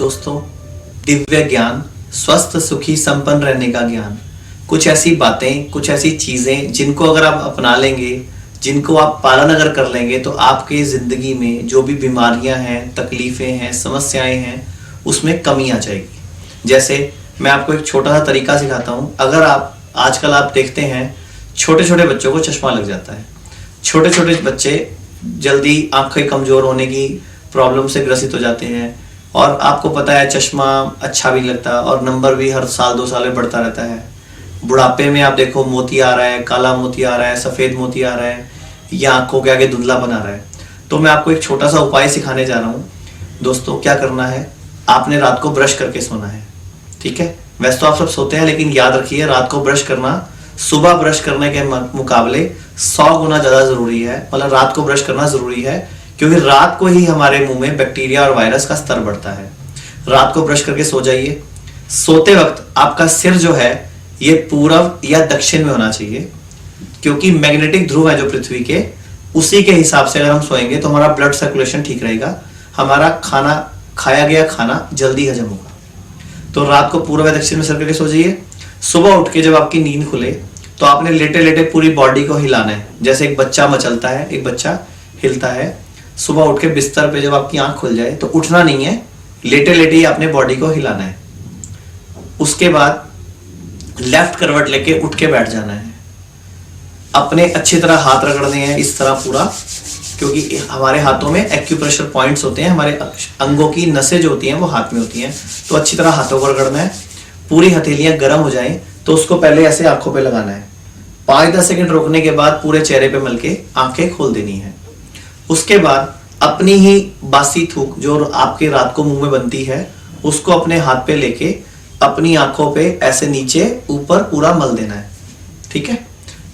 दोस्तों, दिव्य ज्ञान, स्वस्थ सुखी संपन्न रहने का ज्ञान। कुछ ऐसी बातें, कुछ ऐसी चीजें जिनको अगर आप अपना लेंगे, जिनको आप पालन अगर कर लेंगे तो आपके जिंदगी में जो भी बीमारियां हैं, तकलीफें हैं, समस्याएं हैं, उसमें कमी आ जाएगी। जैसे मैं आपको एक छोटा सा तरीका सिखाता हूं। अगर आप आजकल आप देखते हैं छोटे छोटे बच्चों को चश्मा लग जाता है। छोटे छोटे बच्चे जल्दी आंखें कमजोर होने की प्रॉब्लम से ग्रसित हो जाते हैं और आपको पता है चश्मा अच्छा भी लगता है और नंबर भी हर साल 2 साल में बढ़ता रहता है। बुढ़ापे में आप देखो मोती आ रहा है, काला मोती आ रहा है, सफेद मोती आ रहा है, या आंखों के आगे धुंधला बना रहा है। तो मैं आपको एक छोटा सा उपाय सिखाने जा रहा हूँ। दोस्तों, क्या करना है, आपने रात को ब्रश करके सोना है। ठीक है, वैसे तो आप सब सोते हैं, लेकिन याद रखिए रात को ब्रश करना सुबह ब्रश करने के मुकाबले 100 गुना ज्यादा जरूरी है। मतलब रात को ब्रश करना जरूरी है, क्योंकि रात को ही हमारे मुंह में बैक्टीरिया और वायरस का स्तर बढ़ता है। रात को ब्रश करके सो जाइए। सोते वक्त आपका सिर जो है ये पूर्व या दक्षिण में होना चाहिए, क्योंकि मैग्नेटिक ध्रुव है जो पृथ्वी के, उसी के हिसाब से अगर हम सोएंगे तो हमारा ब्लड सर्कुलेशन ठीक रहेगा, हमारा खाना, खाया गया खाना जल्दी हजम होगा। तो रात को पूर्व या दक्षिण में सर करके सो जाइए। सुबह उठ के जब आपकी नींद खुले तो आपने लेटे लेटे पूरी बॉडी को हिलाना है। जैसे एक बच्चा मचलता है, एक बच्चा हिलता है। सुबह उठ के बिस्तर पे जब आपकी आंख खुल जाए तो उठना नहीं है, लेटे लेटे ही अपने बॉडी को हिलाना है। उसके बाद लेफ्ट करवट लेके उठ के बैठ जाना है। अपने अच्छी तरह हाथ रगड़ने हैं इस तरह पूरा, क्योंकि हमारे हाथों में एक्यूप्रेशर पॉइंट्स होते हैं। हमारे अंगों की नसें जो होती हैं वो हाथ में होती हैं, तो अच्छी तरह हाथों को रगड़ना है। पूरी हथेलियां गर्म हो जाएं तो उसको पहले ऐसे आंखों पे लगाना है। 5-10 सेकंड रोकने के बाद पूरे चेहरे पे मल के आंखें खोल देनी है। उसके बाद अपनी ही बासी थूक जो आपके रात को मुंह में बनती है उसको अपने हाथ पे लेके अपनी आंखों पे ऐसे नीचे ऊपर पूरा मल देना है। ठीक है,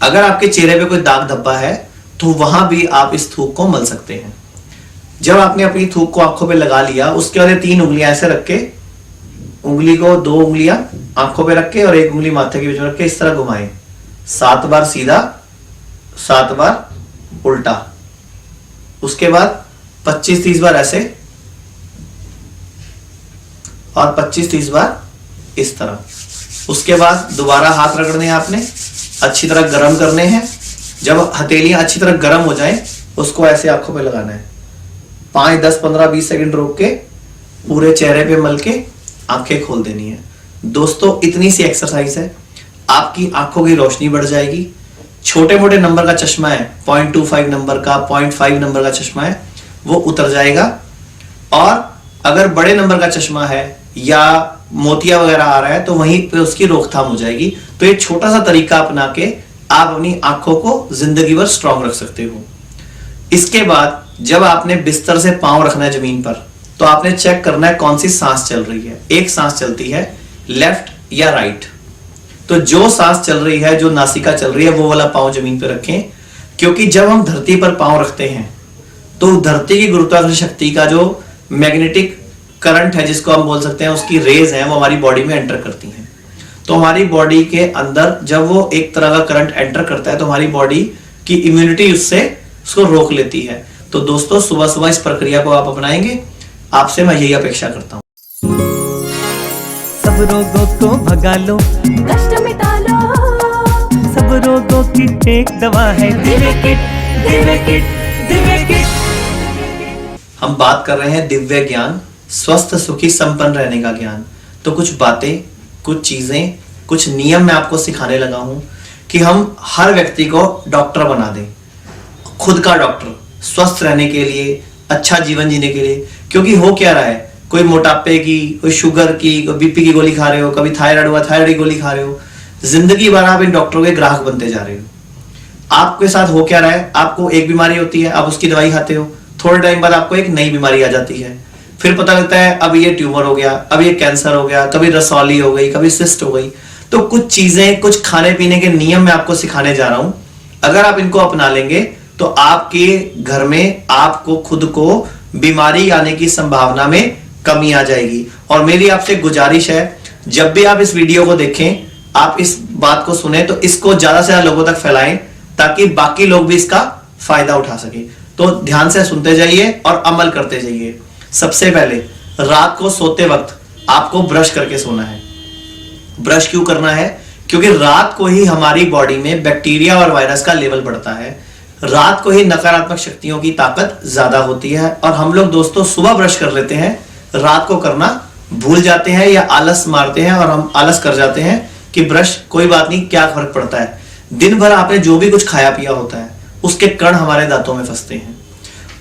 अगर आपके चेहरे पे कोई दाग धब्बा है तो वहां भी आप इस थूक को मल सकते हैं। जब आपने अपनी थूक को आंखों पे लगा लिया, उसके बाद 3 उंगलियां ऐसे रख के, उंगली को 2 उंगलियां आंखों पे रख के और 1 उंगली माथे के बीच में रख के इस तरह घुमाएं। 7 बार सीधा, 7 बार उल्टा। उसके बाद 25-30 बार ऐसे और 25-30 बार इस तरह। उसके बाद दोबारा हाथ रगड़ने हैं आपने, अच्छी तरह गर्म करने हैं। जब हथेलियां अच्छी तरह गर्म हो जाएं उसको ऐसे आंखों पे लगाना है। 5, 10, 15, 20 सेकंड रोक के पूरे चेहरे पे मल के आंखें खोल देनी है। दोस्तों, इतनी सी एक्सरसाइज है, आपकी आंखों की रोशनी बढ़ जाएगी। छोटे मोटे नंबर का चश्मा है, 0.25 नंबर का, 0.5 नंबर का चश्मा है, वो उतर जाएगा। और अगर बड़े नंबर का चश्मा है या मोतिया वगैरह आ रहा है तो वहीं पे उसकी रोकथाम हो जाएगी। तो ये छोटा सा तरीका अपना के आप अपनी आंखों को जिंदगी भर स्ट्रांग रख सकते हो। इसके बाद जब आपने बिस्तर से पांव रखना है जमीन पर, तो आपने चेक करना है कौन सी सांस चल रही है। एक सांस चलती है लेफ्ट या राइट। तो जो सांस चल रही है, जो नासिका चल रही है, वो वाला पांव जमीन पर रखें, क्योंकि जब हम धरती पर पांव रखते हैं तो धरती की गुरुत्वाकर्षण शक्ति का जो मैग्नेटिक करंट है, जिसको हम बोल सकते हैं, उसकी रेज है, वो हमारी बॉडी में एंटर करती हैं। तो हमारी बॉडी के अंदर जब वो एक तरह का करंट एंटर करता है तो हमारी बॉडी की इम्यूनिटी उसको रोक लेती है। तो दोस्तों, सुबह सुबह इस प्रक्रिया को आप अपनाएंगे, आपसे मैं यही अपेक्षा करता हूं। सब रोगों को भगा लो, कष्ट मिटा लो, सब रोगों की एक दवा है Divya kit, Divya kit, Divya kit. हम बात कर रहे हैं दिव्य ज्ञान, स्वस्थ सुखी संपन्न रहने का ज्ञान। तो कुछ बातें, कुछ चीजें, कुछ नियम मैं आपको सिखाने लगा हूं कि हम हर व्यक्ति को डॉक्टर बना दें, खुद का डॉक्टर, स्वस्थ रहने के लिए, अच्छा जीवन जीने के लिए। क्योंकि हो क्या रहा है, कोई मोटापे की, कोई शुगर की, कोई बीपी की गोली खा रहे हो, कभी थायराइड हुआ थायराइड की गोली खा रहे हो, जिंदगी भर आप इन डॉक्टरों के ग्राहक बनते जा रहे हो। आपके साथ हो क्या रहा है, आपको एक बीमारी होती है, आप उसकी दवाई खाते हो, थोड़े टाइम बाद आपको एक नई बीमारी आ जाती है, फिर पता लगता है अब ये ट्यूमर हो गया, अब ये कैंसर हो गया, कभी रसौली हो गई, कभी सिस्ट हो गई। तो कुछ चीजें, कुछ खाने पीने के नियम मैं आपको सिखाने जा रहा हूं। अगर आप इनको अपना लेंगे तो आपके घर में आपको खुद को बीमारी आने की संभावना में कमी आ जाएगी। और मेरी आपसे गुजारिश है, जब भी आप इस वीडियो को देखें, आप इस बात को सुने तो इसको ज्यादा से ज्यादा लोगों तक फैलाएं, ताकि बाकी लोग भी इसका फायदा उठा सके। तो ध्यान से सुनते जाइए और अमल करते जाइए। सबसे पहले रात को सोते वक्त आपको ब्रश करके सोना है। ब्रश क्यों करना है? क्योंकि रात को ही हमारी बॉडी में बैक्टीरिया और वायरस का लेवल बढ़ता है, रात को ही नकारात्मक शक्तियों की ताकत ज्यादा होती है। और हम लोग दोस्तों सुबह ब्रश कर लेते हैं, रात को करना भूल जाते हैं या आलस मारते हैं और हम आलस कर जाते हैं कि ब्रश कोई बात नहीं, क्या फर्क पड़ता है। दिन भर आपने जो भी कुछ खाया पिया होता है उसके कण हमारे दांतों में फंसते हैं,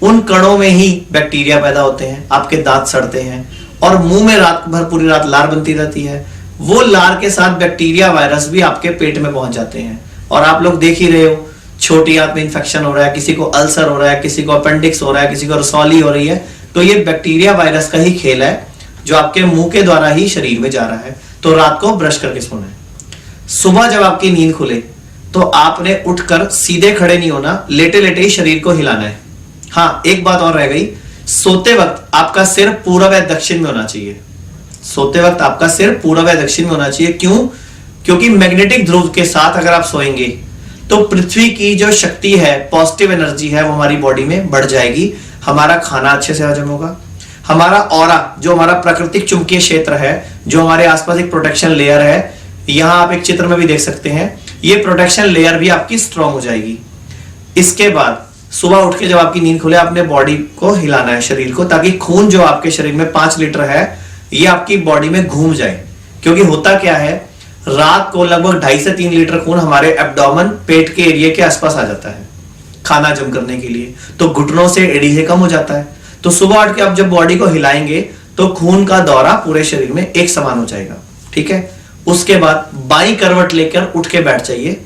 उन कणों में ही बैक्टीरिया पैदा होते हैं, आपके दांत सड़ते हैं और मुंह में रात भर पूरी रात लार बनती रहती है। वो लार के साथ बैक्टीरिया वायरस भी आपके पेट में पहुंच जाते हैं और आप लोग देख ही रहे हो, छोटी आंत में इंफेक्शन हो रहा है, किसी को अल्सर हो रहा है, किसी को अपेंडिक्स हो रहा है, किसी को रसौली हो रही है। तो ये बैक्टीरिया वायरस का ही खेल है जो आपके मुंह के द्वारा ही शरीर में जा रहा है। तो रात को ब्रश करके सोना है। सुबह जब आपकी नींद खुले तो आपने उठकर सीधे खड़े नहीं होना, लेटे लेटे ही शरीर को हिलाना है। हाँ, एक बात और रह गई, सोते वक्त आपका सिर पूर्व या दक्षिण में होना चाहिए। सोते वक्त आपका सिर पूर्व या दक्षिण में होना चाहिए। क्यों? क्योंकि मैग्नेटिक ध्रुव के साथ अगर आप सोएंगे तो पृथ्वी की जो शक्ति है, पॉजिटिव एनर्जी है, वो हमारी बॉडी में बढ़ जाएगी। हमारा खाना अच्छे से हजम होगा, हमारा ऑरा जो हमारा प्राकृतिक चुंबकीय क्षेत्र है, जो हमारे आसपास एक प्रोटेक्शन लेयर है, यहां आप एक चित्र में भी देख सकते हैं, ये प्रोटेक्शन लेयर भी आपकी स्ट्रांग हो जाएगी। इसके बाद सुबह उठ के जब आपकी नींद खुले आपने बॉडी को हिलाना है, शरीर को, ताकि खून जो आपके शरीर में 5 लीटर है ये आपकी बॉडी में घूम जाए। क्योंकि होता क्या है, रात को लगभग 2.5 से 3 लीटर खून हमारे एब्डोमेन, पेट के एरिया के आसपास आ जाता है खाना हजम करने के लिए, तो घुटनों से एड़ी से कम हो जाता है। तो सुबह उठ के आप जब बॉडी को हिलाएंगे तो खून का दौरा पूरे शरीर में एक समान हो जाएगा। ठीक है। उसके बाद बाईं करवट लेकर उठ के बैठ जाइए,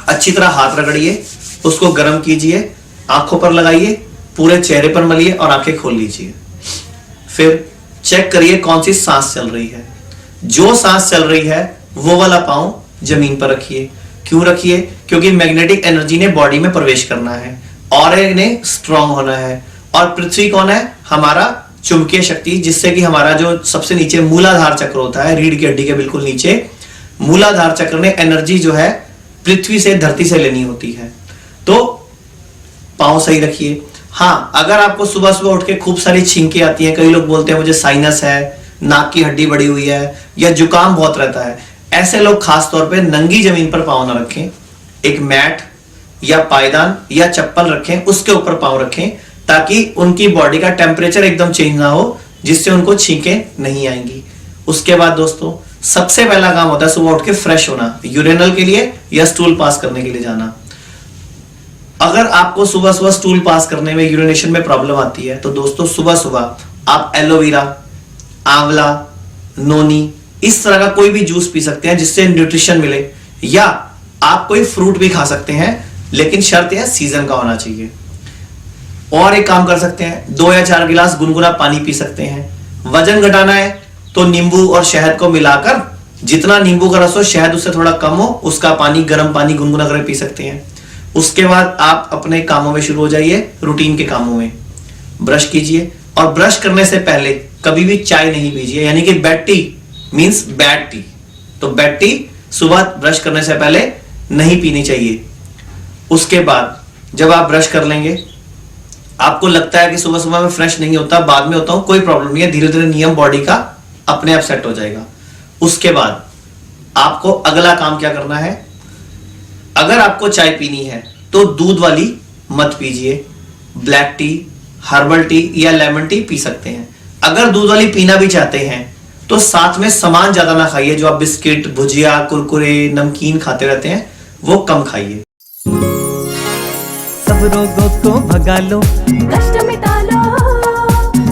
अच्छी तरह हाथ रगड़िए, उसको गर्म कीजिए, आंखों पर लगाइए, पूरे चेहरे पर मलिए और आंखें खोल लीजिए। फिर चेक करिए कौन सी सांस चल रही है। जो सांस चल रही है वो वाला पांव जमीन पर रखिए। क्यों रखिए? क्योंकि मैग्नेटिक एनर्जी ने बॉडी में प्रवेश करना है, ऑरा ने स्ट्रांग होना है। और पृथ्वी कौन है? हमारा चुंबकीय शक्ति, जिससे कि हमारा जो सबसे नीचे मूलाधार चक्र होता है, रीढ़ की हड्डी के बिल्कुल नीचे, मूलाधार चक्र ने एनर्जी जो है पृथ्वी से, धरती से लेनी होती है। तो पांव सही रखिए। हाँ, अगर आपको सुबह सुबह उठ के खूब सारी छींकें आती हैं, कई लोग बोलते हैं मुझे साइनस है, नाक की हड्डी बड़ी हुई है या जुकाम बहुत रहता है, ऐसे लोग खास तौर पे नंगी जमीन पर पांव ना रखें। एक मैट या पायदान या चप्पल रखें, उसके ऊपर पांव रखें, ताकि उनकी बॉडी का टेम्परेचर एकदम चेंज ना हो, जिससे उनको छींकें नहीं आएंगी। उसके बाद दोस्तों सबसे पहला काम होता है सुबह उठ के फ्रेश होना, यूरिनल के लिए या स्टूल पास करने के लिए जाना। अगर आपको सुबह सुबह स्टूल पास करने में, यूरिनेशन में प्रॉब्लम आती है, तो दोस्तों सुबह सुबह आप एलोवेरा, आंवला, नोनी, इस तरह का कोई भी जूस पी सकते हैं जिससे न्यूट्रिशन मिले, या आप कोई फ्रूट भी खा सकते हैं, लेकिन शर्त है सीजन का होना चाहिए। और एक काम कर सकते हैं, 2 या 4 गिलास गुनगुना पानी पी सकते हैं। वजन घटाना है तो नींबू और शहद को मिलाकर, जितना नींबू का रस हो, शहद उससे थोड़ा कम हो, उसका पानी, गर्म पानी गुनगुना करके पी सकते हैं। उसके बाद आप अपने कामों में शुरू हो जाइए, रूटीन के कामों में। ब्रश कीजिए और ब्रश करने से पहले कभी भी चाय नहीं पीजिए, यानी कि bed tea means bad T. तो बेड टी सुबह ब्रश करने से पहले नहीं पीनी चाहिए। उसके बाद जब आप ब्रश कर लेंगे, आपको लगता है कि सुबह सुबह में फ्रेश नहीं होता, बाद में होता हूं, कोई प्रॉब्लम नहीं है, धीरे धीरे नियम बॉडी का अपने आप सेट हो जाएगा। उसके बाद आपको अगला काम क्या करना है, अगर आपको चाय पीनी है तो दूध वाली मत पीजिए, ब्लैक टी, हर्बल टी या लेमन टी पी सकते हैं। अगर दूध वाली पीना भी चाहते हैं तो साथ में सामान ज्यादा ना खाइए, जो आप बिस्किट, भुजिया, कुरकुरे, नमकीन खाते रहते हैं वो कम खाइए। सब रोगों को भगा लो, कष्ट मिटा लो,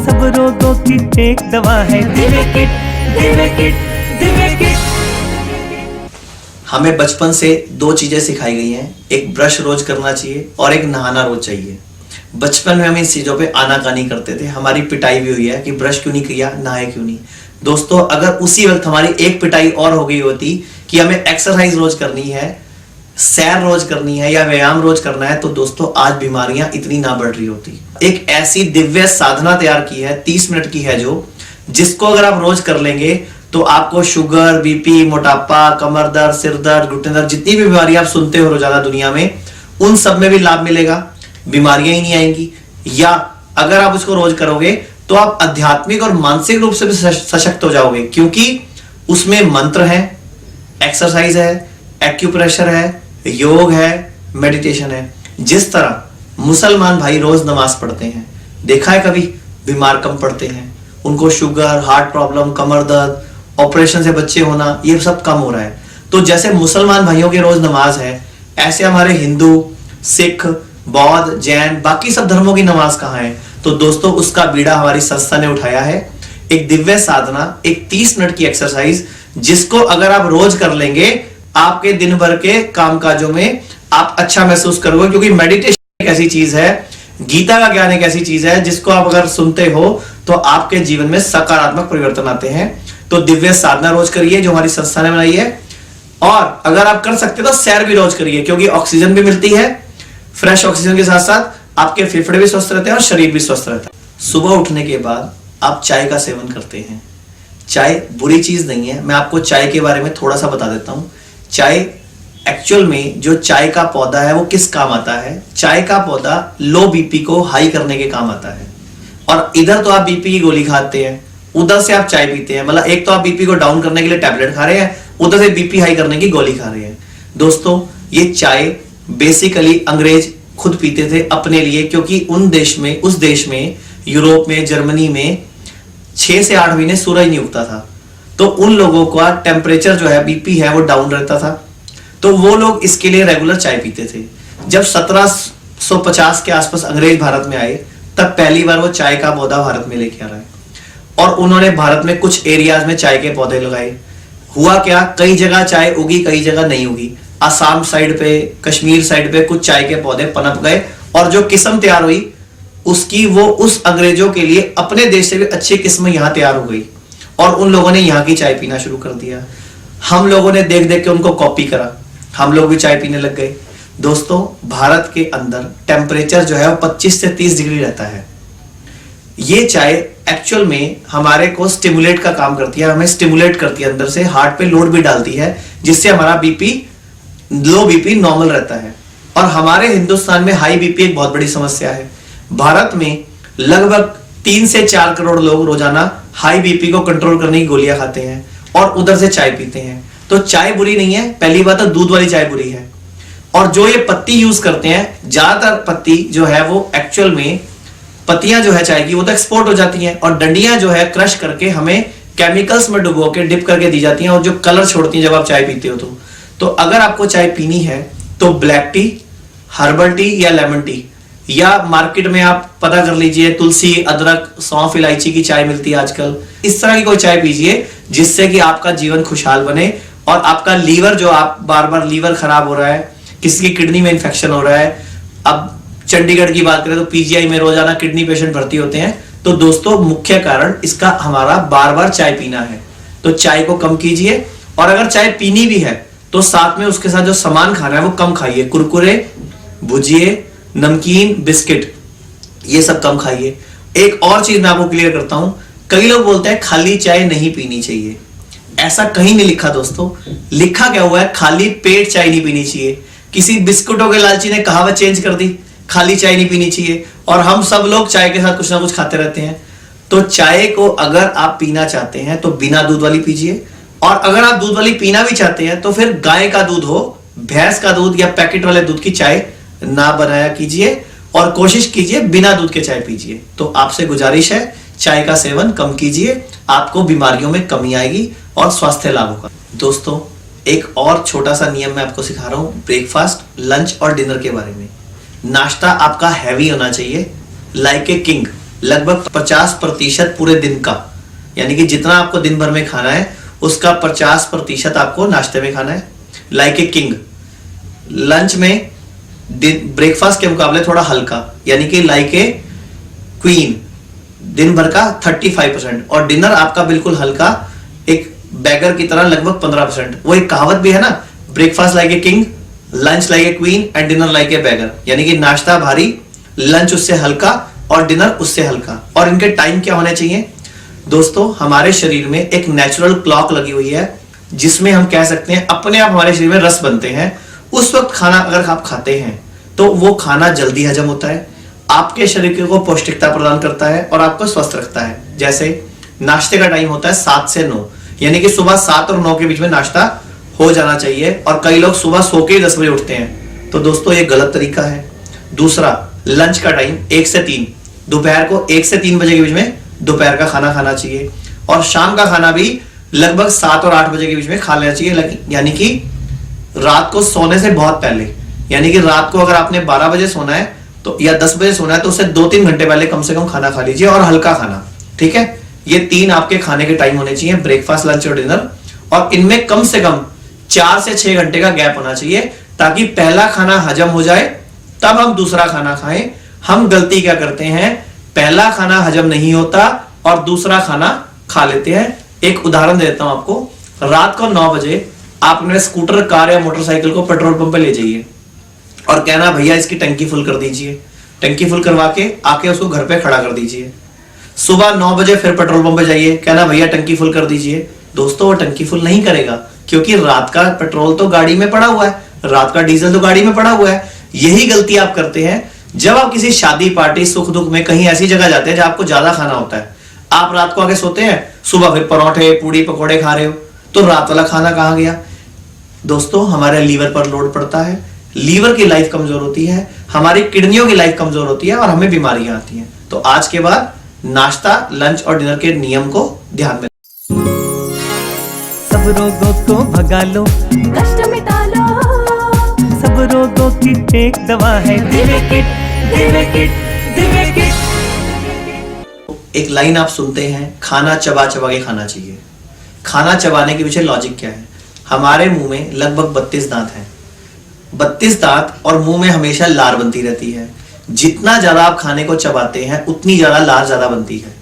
सब रोगों की एक दवा है Divya kit, Divya kit, Divya kit. हमें बचपन से 2 चीजें सिखाई गई हैं, एक ब्रश रोज करना चाहिए और एक नहाना रोज चाहिए। बचपन में हम इन चीजों पे आनाकानी करते थे, हमारी पिटाई भी हुई है कि ब्रश क्यों नहीं किया, नहाए क्यों नहीं। दोस्तों अगर उसी वक्त हमारी एक पिटाई और हो गई होती कि हमें एक्सरसाइज रोज करनी है, सैर रोज करनी है या व्यायाम रोज करना है, तो दोस्तों आज बीमारियां इतनी ना बढ़ रही होती। एक ऐसी दिव्य साधना तैयार की है, 30 मिनट की है, जो जिसको अगर आप रोज कर लेंगे तो आपको शुगर, बीपी, मोटापा, कमर दर्द, सिर दर्द, घुटने दर्द, जितनी भी बीमारियां आप सुनते हो रोजाना दुनिया में, उन सब में भी लाभ मिलेगा, बीमारियां ही नहीं आएंगी। या अगर आप उसको रोज करोगे तो आप आध्यात्मिक और मानसिक रूप से भी सशक्त हो जाओगे, क्योंकि उसमें मंत्र है, एक्सरसाइज है, एक्यूप्रेशर है, योग है, मेडिटेशन है। जिस तरह मुसलमान भाई रोज नमाज पढ़ते हैं, देखा है कभी बीमार कम पड़ते हैं, उनको शुगर, हार्ट प्रॉब्लम, कमर दर्द, ऑपरेशन से बच्चे होना, ये सब कम हो रहा है। तो जैसे मुसलमान भाइयों के रोज नमाज है, ऐसे हमारे हिंदू, सिख, बौद्ध, जैन, बाकी सब धर्मों की नमाज कहाँ है? तो दोस्तों उसका बीड़ा हमारी संस्था ने उठाया है। एक दिव्य साधना, एक 30 मिनट की एक्सरसाइज, जिसको अगर आप रोज कर लेंगे, आपके दिन भर के कामकाजों में आप अच्छा महसूस करोगे। क्योंकि मेडिटेशन एक ऐसी चीज है, गीता का ज्ञान एक ऐसी चीज है, जिसको आप अगर सुनते हो तो आपके जीवन में सकारात्मक परिवर्तन आते हैं। तो दिव्य साधना रोज करिए जो हमारी संस्था ने बनाई है, और अगर आप कर सकते तो सैर भी रोज करिए, क्योंकि ऑक्सीजन भी मिलती है। फ्रेश ऑक्सीजन के साथ साथ आपके फेफड़े भी स्वस्थ रहते हैं और शरीर भी स्वस्थ रहता है। सुबह उठने के बाद आप चाय का सेवन करते हैं। चाय बुरी चीज नहीं है, मैं आपको चाय के बारे में थोड़ा सा बता देता हूं। चाय एक्चुअल में जो चाय का पौधा है वो किस काम आता है? चाय का पौधा लो बीपी को हाई करने के काम आता है। और इधर तो आप बीपी की गोली खाते हैं, उधर से आप चाय पीते हैं। मतलब एक तो आप बीपी को डाउन करने के लिए टैबलेट खा रहे हैं, उधर से बीपी हाई करने की गोली खा रहे हैं। दोस्तों ये चाय बेसिकली अंग्रेज खुद पीते थे अपने लिए, क्योंकि उस देश में यूरोप में, जर्मनी में 6 से 8 महीने सूरज नहीं उगता था। तो उन लोगों का टेम्परेचर जो है, बीपी है, वो डाउन रहता था। तो वो लोग इसके लिए रेगुलर चाय पीते थे। जब 1750 के आसपास अंग्रेज भारत में आए, तब पहली बार वो चाय का पौधा भारत में लेके आ रहा है। और उन्होंने भारत में कुछ एरियाज में चाय के पौधे लगाए। हुआ क्या, कई जगह चाय उगी, कई जगह नहीं उगी। असम साइड पे, कश्मीर साइड पे कुछ चाय के पौधे पनप गए, और जो किस्म तैयार हुई उसकी, वो उस अंग्रेजों के लिए अपने देश से भी अच्छी किस्म यहां तैयार हो गई, और उन लोगों ने यहाँ की चाय पीना शुरू कर दिया। हम लोगों ने देख देख के उनको कॉपी करा, हम लोग भी चाय पीने लग गए। दोस्तों भारत के अंदर टेम्परेचर जो है वो 25 से 30 डिग्री रहता है। ये चाय एक्चुअल में हमारे को स्टिमुलेट का काम करती है, हमें स्टिमुलेट करती है अंदर से, हार्ट पे लोड भी डालती है, जिससे हमारा बीपी, लो बीपी नॉर्मल रहता है। और हमारे हिंदुस्तान में हाई बीपी एक बहुत बड़ी समस्या है। भारत में लगभग 3 से 4 करोड़ लोग रोजाना हाई बीपी को कंट्रोल करने की गोलियां खाते हैं, और उधर से चाय पीते हैं। तो चाय बुरी नहीं है, पहली बात तो दूध वाली चाय बुरी है। और जो ये पत्ती यूज करते हैं, ज्यादातर पत्ती जो है वो एक्चुअल में, पत्तियां जो है चाय की, वो तो एक्सपोर्ट हो जाती हैं, और डंडियां जो है क्रश करके हमें केमिकल्स में डुबो के डिप करके दी जाती हैं, और जो कलर छोड़ती हैं जब आप चाय पीते हो। तो अगर आपको चाय पीनी है तो ब्लैक टी, हर्बल टी या लेमन टी, या मार्केट में आप पता कर लीजिए, तुलसी, अदरक, सौंफ, इलायची की चाय मिलती है आजकल। इस तरह की कोई चाय पीजिए जिससे कि आपका जीवन खुशहाल बने, और आपका लीवर, जो आप बार बार लीवर खराब हो रहा है, किसी की किडनी में इंफेक्शन हो रहा है। अब चंडीगढ़ की बात करें तो पीजीआई में रोजाना किडनी पेशेंट भर्ती होते हैं। तो दोस्तों मुख्य कारण इसका हमारा बार बार चाय पीना है। तो चाय को कम कीजिए, और अगर चाय पीनी भी है तो साथ में उसके साथ जो सामान खाना है वो कम खाइए। कुरकुरे, भुजिए, नमकीन, बिस्किट, ये सब कम खाइए। एक और चीज मैं आपको क्लियर करता हूं, कई लोग बोलते हैं खाली चाय नहीं पीनी चाहिए। ऐसा कहीं नहीं लिखा दोस्तों। लिखा क्या हुआ है, खाली पेट चाय नहीं पीनी चाहिए। किसी बिस्कुटों के लालची ने कहावत चेंज कर दी, खाली चाय नहीं पीनी चाहिए, और हम सब लोग चाय के साथ कुछ ना कुछ खाते रहते हैं। तो चाय को अगर आप पीना चाहते हैं तो बिना दूध वाली पीजिए, और अगर आप दूध वाली पीना भी चाहते हैं तो फिर गाय का दूध हो, भैंस का दूध या पैकेट वाले दूध की चाय ना बनाया कीजिए, और कोशिश कीजिए बिना दूध के चाय पीजिए। तो आपसे गुजारिश है, चाय का सेवन कम कीजिए, आपको बीमारियों में कमी आएगी और स्वास्थ्य लाभ होगा। दोस्तों एक और छोटा सा नियम मैं आपको सिखा रहा हूं, ब्रेकफास्ट, लंच और डिनर के बारे में। नाश्ता आपका हैवी होना चाहिए, लाइक ए किंग, लगभग 50% पूरे दिन का, यानी कि जितना आपको दिन भर में खाना है उसका 50% आपको नाश्ते में खाना है, लाइक ए किंग। लंच में ब्रेकफास्ट के मुकाबले थोड़ा हल्का, यानी कि लाइक ए क्वीन, दिन भर का 35%, और डिनर आपका बिल्कुल हल्का, एक बैगर की तरह लगभग 15%। वो एक कहावत भी है ना, breakfast like a king, lunch like a queen and dinner like a bagger, यानी कि नाश्ता भारी, लंच उससे हल्का और डिनर उससे हल्का। और इनके टाइम क्या होने चाहिए दोस्तों, हमारे शरीर में एक नेचुरल क्लॉक लगी हुई है, जिसमें हम कह सकते हैं अपने आप हमारे शरीर में रस बनते हैं। उस वक्त खाना अगर आप खाते हैं तो वो खाना जल्दी हजम होता है, आपके शरीर को पौष्टिकता प्रदान करता है और आपको स्वस्थ रखता है। जैसे नाश्ते का टाइम होता है 7 से 9, यानी कि सुबह 7 और 9 के बीच में नाश्ता हो जाना चाहिए, और कई लोग सुबह सो के 10 बजे उठते हैं, तो दोस्तों ये गलत तरीका है। दूसरा, लंच का टाइम 1 से 3, दोपहर को 1 से 3 बजे के बीच में दोपहर का खाना खाना चाहिए, और शाम का खाना भी लगभग 7 और 8 बजे के बीच में खा लेना चाहिए, यानी कि रात को सोने से बहुत पहले। यानी कि रात को अगर आपने 12 बजे सोना है तो या 10 बजे सोना है तो उससे 2-3 घंटे पहले कम से कम खाना खा लीजिए, और हल्का खाना। ठीक है, ये 3 आपके खाने के टाइम होने चाहिए, ब्रेकफास्ट, लंच और डिनर, और इनमें कम से कम 4 से 6 घंटे का गैप होना चाहिए, ताकि पहला खाना हजम हो जाए तब हम दूसरा खाना खाएं। हम गलती क्या करते हैं, पहला खाना हजम नहीं होता और दूसरा खाना खा लेते हैं। एक उदाहरण देता हूं आपको। रात को 9 बजे आप अपने स्कूटर, कार या मोटरसाइकिल को पेट्रोल पंप पे ले जाइए और कहना भैया इसकी टंकी फुल कर दीजिए। टंकी फुल करवा के आके उसको घर पे खड़ा कर दीजिए। सुबह 9 बजे फिर पेट्रोल पंप पे जाइए, कहना भैया टंकी फुल कर दीजिए। दोस्तों वो टंकी फुल नहीं करेगा, क्योंकि रात का पेट्रोल तो गाड़ी में पड़ा हुआ है, रात का डीजल तो गाड़ी में पड़ा हुआ है। यही गलती आप करते हैं जब आप किसी शादी, पार्टी, सुख दुख में कहीं ऐसी जगह जाते हैं जहां आपको ज्यादा खाना होता है। आप रात को आके सोते हैं, सुबह फिर परोठे, पूड़ी, पकोड़े खा रहे हो, तो रात वाला खाना कहां गया? दोस्तों हमारे लीवर पर लोड पड़ता है, लीवर की लाइफ कमजोर होती है, हमारी किडनियों की लाइफ कमजोर होती है, और हमें बीमारियां आती हैं। तो आज के बाद नाश्ता, लंच और डिनर के नियम को ध्यान में। सब रोगों को भगा लो, कष्ट मिटा लो, सब रोगों की एक दवा है Divya kit, Divya kit, Divya kit. एक लाइन आप सुनते हैं, खाना चबा चबा के खाना चाहिए। खाना चबाने के पीछे लॉजिक क्या है? हमारे मुंह में लगभग 32 दांत हैं, 32 दांत, और मुंह में हमेशा लार बनती रहती है। जितना ज्यादा आप खाने को चबाते हैं उतनी ज्यादा लार ज्यादा बनती है।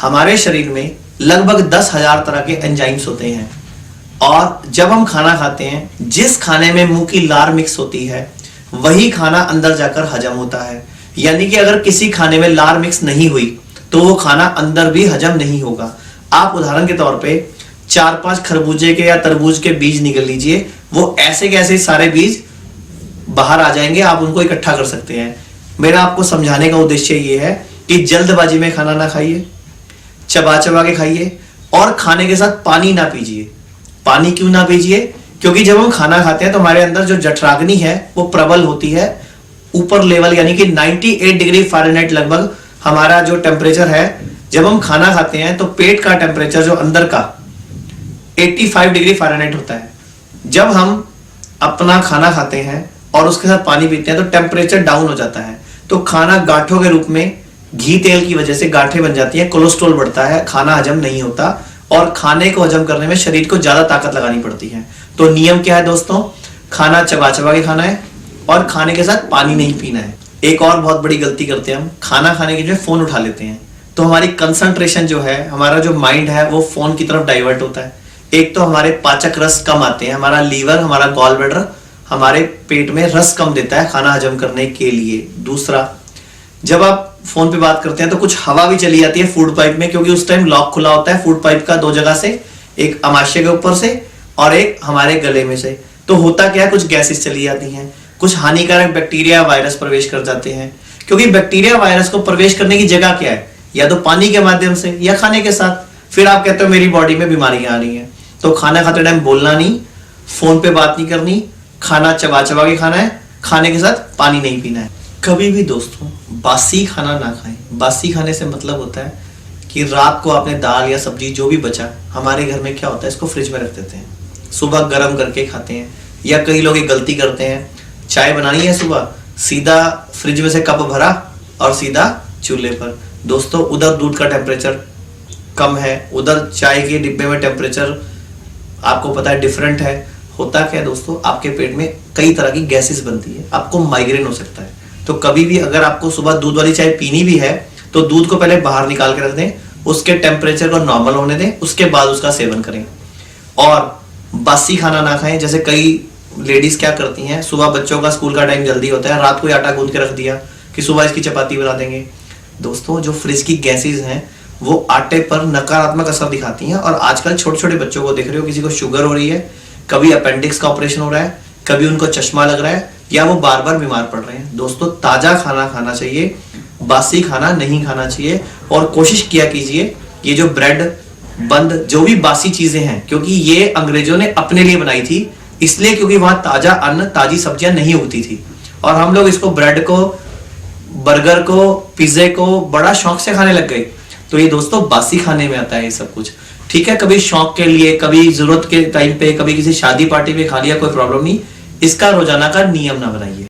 हमारे शरीर में लगभग 10,000 तरह के एंजाइम्स होते हैं, और जब हम खाना खाते हैं, जिस खाने में मुंह की लार मिक्स होती है वही खाना अंदर जाकर हजम होता है। यानी कि अगर किसी खाने में लार मिक्स नहीं हुई तो वो खाना अंदर भी हजम नहीं होगा। आप उदाहरण के तौर पे 4-5 खरबूजे के या तरबूज के बीज निकल लीजिए, वो ऐसे कैसे सारे बीज बाहर आ जाएंगे, आप उनको इकट्ठा कर सकते हैं। मेरा आपको समझाने का उद्देश्य ये है कि जल्दबाजी में खाना ना खाइए, चबा चबा के खाइए, और खाने के साथ पानी ना पीजिए। पानी क्यों ना पीजिए? क्योंकि जब हम खाना खाते हैं तो हमारे अंदर जो जठराग्नि है वो प्रबल होती है, ऊपर लेवल, यानी कि 98 डिग्री फ़ारेनहाइट लगभग हमारा जो टेम्परेचर है। जब हम खाना खाते हैं तो पेट का टेम्परेचर जो अंदर का 85 डिग्री फ़ारेनहाइट होता है। जब हम अपना खाना खाते हैं और उसके साथ पानी पीते हैं तो टेम्परेचर डाउन हो जाता है, तो खाना गांठों के रूप में, घी तेल की वजह से गांठें बन जाती हैं, कोलेस्ट्रॉल बढ़ता है, खाना हजम नहीं होता, और खाने को हजम करने में शरीर को ज्यादा ताकत लगानी पड़ती है। तो नियम क्या है दोस्तों? खाना चबा चबा के खाना है और खाने के साथ पानी नहीं पीना है। एक और बहुत बड़ी गलती करते हैं हम, खाना खाने के लिए फोन उठा लेते हैं, तो हमारी कंसंट्रेशन जो है, हमारा जो माइंड है वो फोन की तरफ डाइवर्ट होता है। एक तो हमारे पाचक रस कम आते हैं, हमारा लीवर, हमारा गॉल ब्लैडर हमारे पेट में रस कम देता है खाना हजम करने के लिए। दूसरा, जब आप फोन पे बात करते हैं तो कुछ हवा भी चली जाती है फूड पाइप में, क्योंकि उस टाइम लॉक खुला होता है फूड पाइप का 2 जगह से, एक अमाशय के ऊपर से और एक हमारे गले में से। तो होता क्या है, कुछ गैसेस चली जाती हैं, कुछ हानिकारक बैक्टीरिया, वायरस प्रवेश कर जाते हैं। क्योंकि बैक्टीरिया, वायरस को प्रवेश करने की जगह क्या है? या तो पानी के माध्यम से या खाने के साथ। फिर आप कहते हो मेरी बॉडी में बीमारियां आ रही हैं। तो खाना खाते टाइम बोलना नहीं, फोन पे बात नहीं करनी, खाना चबा चबा के खाना है, खाने के साथ पानी नहीं पीना है। कभी भी दोस्तों बासी खाना ना खाएं। बासी खाने से मतलब होता है कि रात को आपने दाल या सब्जी जो भी बचा, हमारे घर में क्या होता है, इसको फ्रिज में रख देते हैं, सुबह गर्म करके खाते हैं। या कई लोग एक गलती करते हैं, चाय बनानी है सुबह, सीधा फ्रिज में से कप भरा और सीधा चूल्हे पर। दोस्तों उधर दूध का टेम्परेचर कम है, उधर चाय के डिब्बे में टेम्परेचर आपको पता है डिफरेंट है। होता क्या है दोस्तों, आपके पेट में कई तरह की गैसेस बनती है, आपको माइग्रेन हो सकता है। तो कभी भी अगर आपको सुबह दूध वाली चाय पीनी भी है तो दूध को पहले बाहर निकाल के रख दें, उसके टेम्परेचर को नॉर्मल होने दें, उसके बाद उसका सेवन करें। और बासी खाना ना खाएं। जैसे कई लेडीज क्या करती हैं, सुबह बच्चों का स्कूल का टाइम जल्दी होता है, रात को आटा गूंद के रख दिया कि सुबह इसकी चपाती बना देंगे। दोस्तों जो फ्रिज की गैसेस हैं वो आटे पर नकारात्मक असर दिखाती हैं, और आजकल छोटे छोटे बच्चों को देख रहे हो, किसी को शुगर हो रही है, कभी अपेंडिक्स का ऑपरेशन हो रहा है, कभी उनको चश्मा लग रहा है, या वो बार बार बीमार पड़ रहे हैं। दोस्तों ताजा खाना खाना चाहिए, बासी खाना नहीं खाना चाहिए और कोशिश किया कीजिए ये जो ब्रेड बंद जो भी बासी चीजें हैं, क्योंकि ये अंग्रेजों ने अपने लिए बनाई थी इसलिए, क्योंकि वहां ताजा अन्न ताजी सब्जियां नहीं होती थी और हम लोग इसको ब्रेड को बर्गर को पिज्जे को बड़ा शौक से खाने लग गए। तो ये दोस्तों बासी खाने में आता है ये सब कुछ। ठीक है, कभी शौक के लिए, कभी जरूरत के टाइम पे, कभी किसी शादी पार्टी में खा लिया, कोई प्रॉब्लम नहीं। इसका रोजाना का नियम ना बनाइए।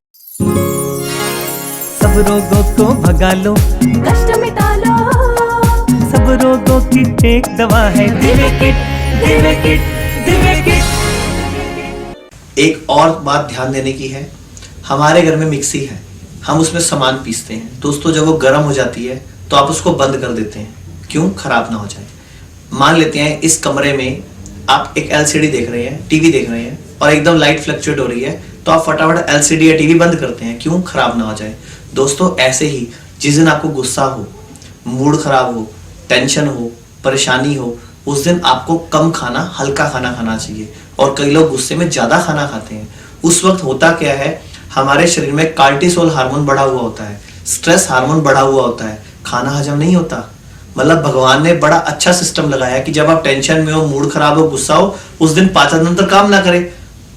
सब रोगों को भगा लो, कष्ट मिटा लो, सब रोगों की एक दवा है Divya kit, Divya kit, Divya kit. एक और बात ध्यान देने की है, हमारे घर में मिक्सी है, हम उसमें सामान पीसते हैं दोस्तों। जब वो गर्म हो जाती है तो आप उसको बंद कर देते हैं, क्यों? खराब ना हो जाए। मान लेते हैं इस कमरे में आप एक एलसीडी देख रहे हैं, टीवी देख रहे हैं और एकदम लाइट फ्लक्चुएट हो रही है, तो आप फटाफट एलसीडी या टीवी बंद करते हैं, क्यों? खराब ना हो जाए। दोस्तों ऐसे ही जिस दिन आपको गुस्सा हो, मूड खराब हो, टेंशन हो, परेशानी हो, उस दिन आपको कम खाना, हल्का खाना खाना चाहिए। और कई लोग गुस्से में ज्यादा खाना खाते हैं। उस वक्त होता क्या है, हमारे शरीर में कार्टिसोल हार्मोन बढ़ा हुआ होता है, स्ट्रेस हार्मोन बढ़ा हुआ होता है, खाना हजम नहीं होता। मतलब भगवान ने बड़ा अच्छा सिस्टम लगाया कि जब आप टेंशन में हो, मूड खराब हो, गुस्सा हो, उस दिन पाचन तंत्र काम ना करे,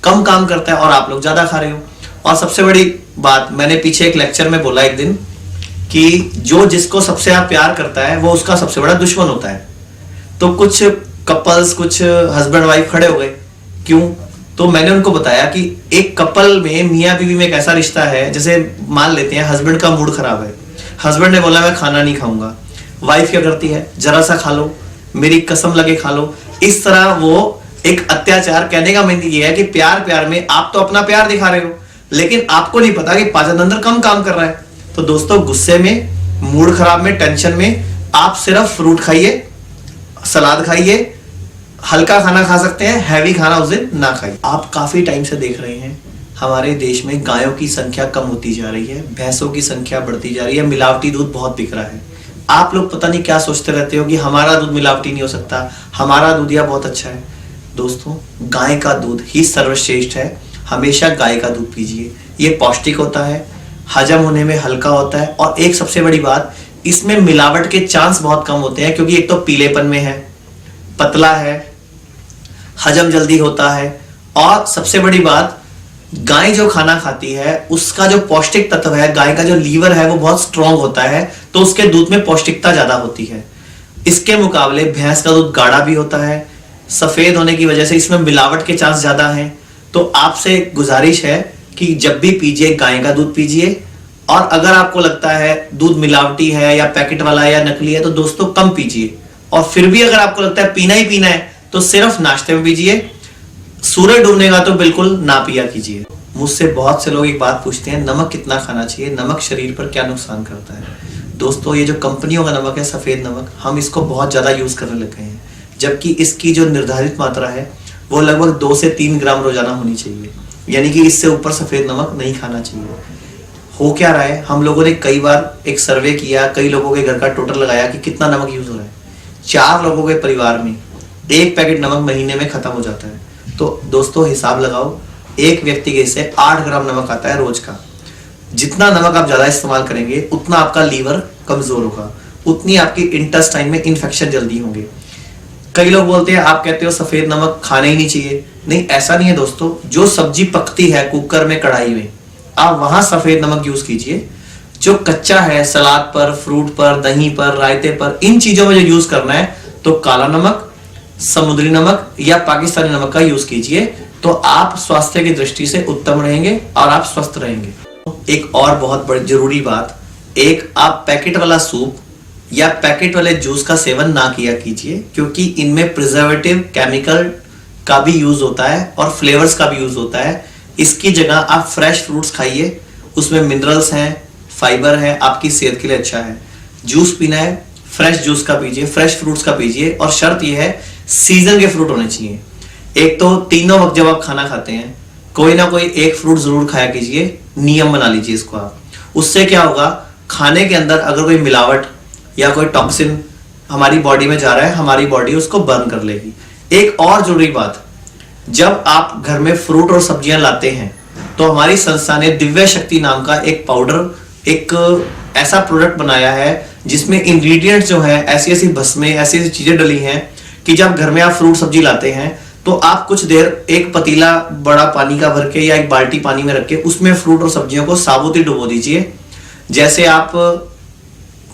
कम काम करता है और आप लोग ज्यादा खा रहे हो। और सबसे बड़ी बात, मैंने पीछे एक लेक्चर में बोला एक दिन कि जो जिसको सबसे आप प्यार करता है वो उसका सबसे बड़ा दुश्मन होता है। तो कुछ कपल्स, कुछ हस्बैंड वाइफ खड़े हो गए, क्यों? तो मैंने उनको बताया कि एक कपल में, मियाँ बीवी में एक ऐसा रिश्ता है, जैसे मान लेते हैं हस्बैंड का मूड खराब है, हस्बैंड ने बोला मैं खाना नहीं खाऊंगा, वाइफ क्या करती है, जरा सा खा लो, मेरी कसम लगे खा लो। इस तरह वो एक अत्याचार। कहने का मतलब ये है कि प्यार प्यार में आप तो अपना प्यार दिखा रहे हो, लेकिन आपको नहीं पता कि पाचन तंत्र कम काम कर रहा है। तो दोस्तों गुस्से में, मूड खराब में, टेंशन में आप सिर्फ फ्रूट खाइए, सलाद खाइए, हल्का खाना खा सकते हैं, हैवी खाना उस दिन ना खाइए। आप काफी टाइम से देख रहे हैं हमारे देश में गायों की संख्या कम होती जा रही है, भैंसों की संख्या बढ़ती जा रही है, मिलावटी दूध बहुत बिक रहा है। आप लोग पता नहीं क्या सोचते रहते हो कि हमारा दूध मिलावटी नहीं हो सकता, हमारा दूध या बहुत अच्छा है। दोस्तों गाय का दूध ही सर्वश्रेष्ठ है, हमेशा गाय का दूध पीजिए। ये पौष्टिक होता है, हजम होने में हल्का होता है और एक सबसे बड़ी बात, इसमें मिलावट के चांस बहुत कम होते हैं, क्योंकि एक तो पीलेपन में है, पतला है, हजम जल्दी होता है और सबसे बड़ी बात, गाय जो खाना खाती है उसका जो पौष्टिक तत्व है, गाय का जो लीवर है वो बहुत स्ट्रांग होता है, तो उसके दूध में पौष्टिकता ज्यादा होती है। इसके मुकाबले भैंस का दूध गाढ़ा भी होता है, सफेद होने की वजह से इसमें मिलावट के चांस ज्यादा हैं। तो आपसे गुजारिश है कि जब भी पीजिए गाय का दूध पीजिए, और अगर आपको लगता है दूध मिलावटी है या पैकेट वाला है या नकली है तो दोस्तों कम पीजिए। और फिर भी अगर आपको लगता है पीना ही पीना है तो सिर्फ नाश्ते में पीजिए, सूरज डूबने का तो बिल्कुल ना पिया कीजिए। मुझसे बहुत से लोग एक बात पूछते हैं, नमक कितना खाना चाहिए, नमक शरीर पर क्या नुकसान करता है। दोस्तों ये जो कंपनियों का नमक है, सफेद नमक, हम इसको बहुत ज्यादा यूज करने लग गए हैं, जबकि इसकी जो निर्धारित मात्रा है वो लगभग 2 से 3 ग्राम रोजाना होनी चाहिए, यानी कि इससे ऊपर सफेद नमक नहीं खाना चाहिए। हो क्या रहा है, हम लोगों ने कई बार एक सर्वे किया, कई लोगों के घर का टोटल लगाया कि कितना नमक यूज हो रहा है। 4 लोगों के परिवार में 1 पैकेट नमक महीने में खत्म हो जाता है। तो दोस्तों हिसाब लगाओ, एक व्यक्ति के से 8 ग्राम नमक आता है रोज का। जितना नमक आप ज्यादा इस्तेमाल करेंगे उतना आपका लीवर कमजोर होगा, उतनी आपकी इंटेस्टाइन में इन्फेक्शन जल्दी होंगे। कई लोग बोलते हैं, आप कहते हो सफेद नमक खाना ही नहीं चाहिए। नहीं, ऐसा नहीं है दोस्तों। जो सब्जी पकती है कुकर में, कढ़ाई में, आप वहां सफेद नमक यूज कीजिए। जो कच्चा है सलाद पर, फ्रूट पर, दही पर, रायते पर, इन चीजों में जो यूज करना है तो काला नमक, समुद्री नमक या पाकिस्तानी नमक का यूज कीजिए। तो आप स्वास्थ्य की दृष्टि से उत्तम रहेंगे और आप स्वस्थ रहेंगे। एक और बहुत बड़ी जरूरी बात, एक आप पैकेट वाला सूप या पैकेट वाले जूस का सेवन ना किया कीजिए, क्योंकि इनमें प्रिजर्वेटिव, केमिकल का भी यूज होता है और फ्लेवर्स का भी यूज होता है। इसकी जगह आप फ्रेश फ्रूट्स खाइए, उसमें मिनरल्स हैं, फाइबर है, आपकी सेहत के लिए अच्छा है। जूस पीना है, फ्रेश जूस का पीजिए, फ्रेश फ्रूट्स का पीजिए, और शर्त यह है सीजन के फ्रूट होने चाहिए। एक तो तीनों वक्त जब आप खाना खाते हैं कोई ना कोई एक फ्रूट जरूर खाया कीजिए, नियम बना लीजिए इसको आप। उससे क्या होगा, खाने के अंदर अगर कोई मिलावट या कोई टॉक्सिन हमारी बॉडी में जा रहा है, हमारी बॉडी उसको बर्न कर लेगी। एक और जरूरी बात, जब आप घर में फ्रूट और सब्जियां लाते हैं तो हमारी संस्था ने दिव्य शक्ति नाम का एक पाउडर, एक ऐसा प्रोडक्ट बनाया है जिसमें इंग्रेडिएंट्स जो है ऐसी ऐसी भस्में, ऐसी ऐसी चीजें डली हैं कि जब घर में आप फ्रूट सब्जी लाते हैं तो आप कुछ देर एक पतीला बड़ा पानी का भर के या एक बाल्टी पानी में रख के उसमें फ्रूट और सब्जियों को साबुत ही डुबो दीजिए। जैसे आप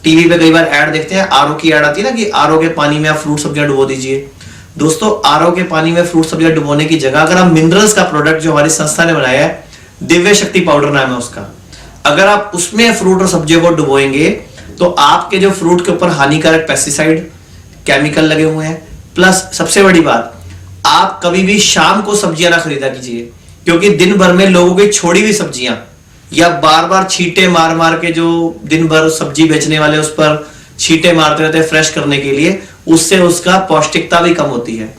टीवी पे कई बार ऐड देखते हैं, आरओ की ऐड आती है ना कि आरओ के पानी में आप फ्रूट सब्जियां डुबो दीजिए। दोस्तों, आरओ के पानी में फ्रूट सब्जियां डुबोने की जगह अगर आप मिनरल्स का प्रोडक्ट जो हमारी संस्था ने बनाया है, दिव्य शक्ति पाउडर नाम है उसका, अगर आप उसमें फ्रूट और सब्जियों को डुबोएंगे तो आपके जो फ्रूट के ऊपर हानिकारक पेस्टिसाइड केमिकल लगे हुए हैं, प्लस सबसे बड़ी बात, आप कभी भी शाम को सब्जियां ना खरीदा कीजिए, क्योंकि दिन भर में लोगों की छोड़ी हुई सब्जियां या बार बार छींटे मार मार के जो दिन भर सब्जी बेचने वाले उस पर छींटे मारते रहते हैं फ्रेश करने के लिए, उससे उसका पौष्टिकता भी कम होती है।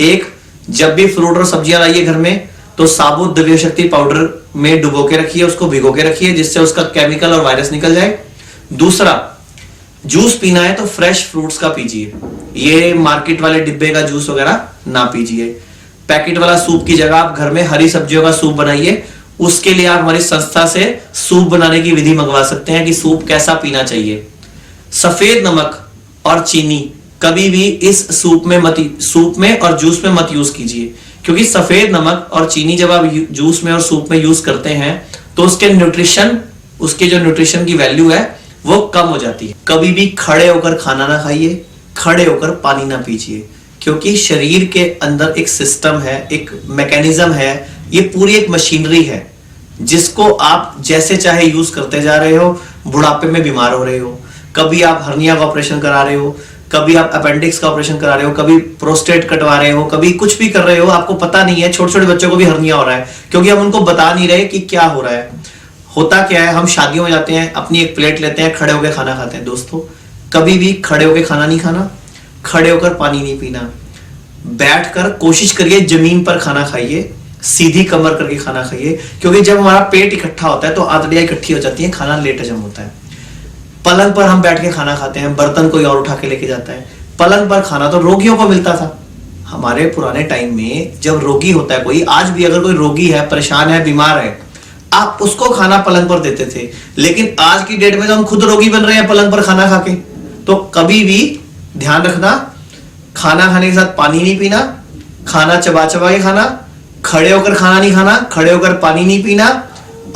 एक, जब भी फ्रूट और सब्जियां लाइए घर में तो साबुत दिव्य शक्ति पाउडर में डुबो के रखिए, उसको भिगो के रखिए जिससे उसका केमिकल और वायरस निकल जाए। दूसरा, जूस पीना है तो फ्रेश फ्रूट्स का पीजिए, ये मार्केट वाले डिब्बे का जूस वगैरह ना पीजिए। पैकेट वाला सूप की जगह आप घर में हरी सब्जियों का सूप बनाइए। उसके लिए आप हमारी संस्था से सूप बनाने की विधि मंगवा सकते हैं कि सूप कैसा पीना चाहिए। सफेद नमक और चीनी कभी भी इस सूप में और जूस में मत यूज कीजिए, क्योंकि सफेद नमक और चीनी जब आप जूस में और सूप में यूज करते हैं तो उसके जो न्यूट्रिशन की वैल्यू है वो कम हो जाती है। कभी भी खड़े होकर खाना ना खाइए, खड़े होकर पानी ना पीजिए, क्योंकि शरीर के अंदर एक सिस्टम है, एक मैकेनिज्म है, ये पूरी एक मशीनरी है जिसको आप जैसे चाहे यूज करते जा रहे हो। बुढ़ापे में बीमार हो रहे हो, कभी आप हर्निया का ऑपरेशन करा रहे हो, कभी आप अपेंडिक्स का ऑपरेशन करा रहे हो, कभी प्रोस्टेट कटवा रहे हो, कभी कुछ भी कर रहे हो, आपको पता नहीं है। छोटे छोटे बच्चों को भी हर्निया हो रहा है क्योंकि हम उनको बता नहीं रहे कि क्या हो रहा है। होता क्या है, हम शादियों में जाते हैं, अपनी एक प्लेट लेते हैं, खड़े होकर खाना खाते हैं। दोस्तों, कभी भी खड़े होकर खाना नहीं खाना, खड़े होकर पानी नहीं पीना। बैठकर कोशिश करिए जमीन पर खाना खाइए, सीधी कमर करके खाना खाइए, क्योंकि जब हमारा पेट इकट्ठा होता है तो आंतड़ियां इकट्ठी हो जाती हैं, खाना लेट हजम होता है। पलंग पर हम बैठ के खाना खाते हैं, बर्तन कोई और उठा के लेके जाता है। पलंग पर खाना तो रोगियों को मिलता था। हमारे पुराने टाइम में जब रोगी होता है कोई, आज भी अगर कोई रोगी है, परेशान है, बीमार है, आप उसको खाना पलंग पर देते थे। लेकिन आज की डेट में तो हम खुद रोगी बन रहे हैं पलंग पर खाना खा के। तो कभी भी ध्यान रखना, खाना खाने के साथ पानी नहीं पीना, खाना चबा चबा के खाना, खड़े होकर खाना नहीं खाना, खड़े होकर पानी नहीं पीना।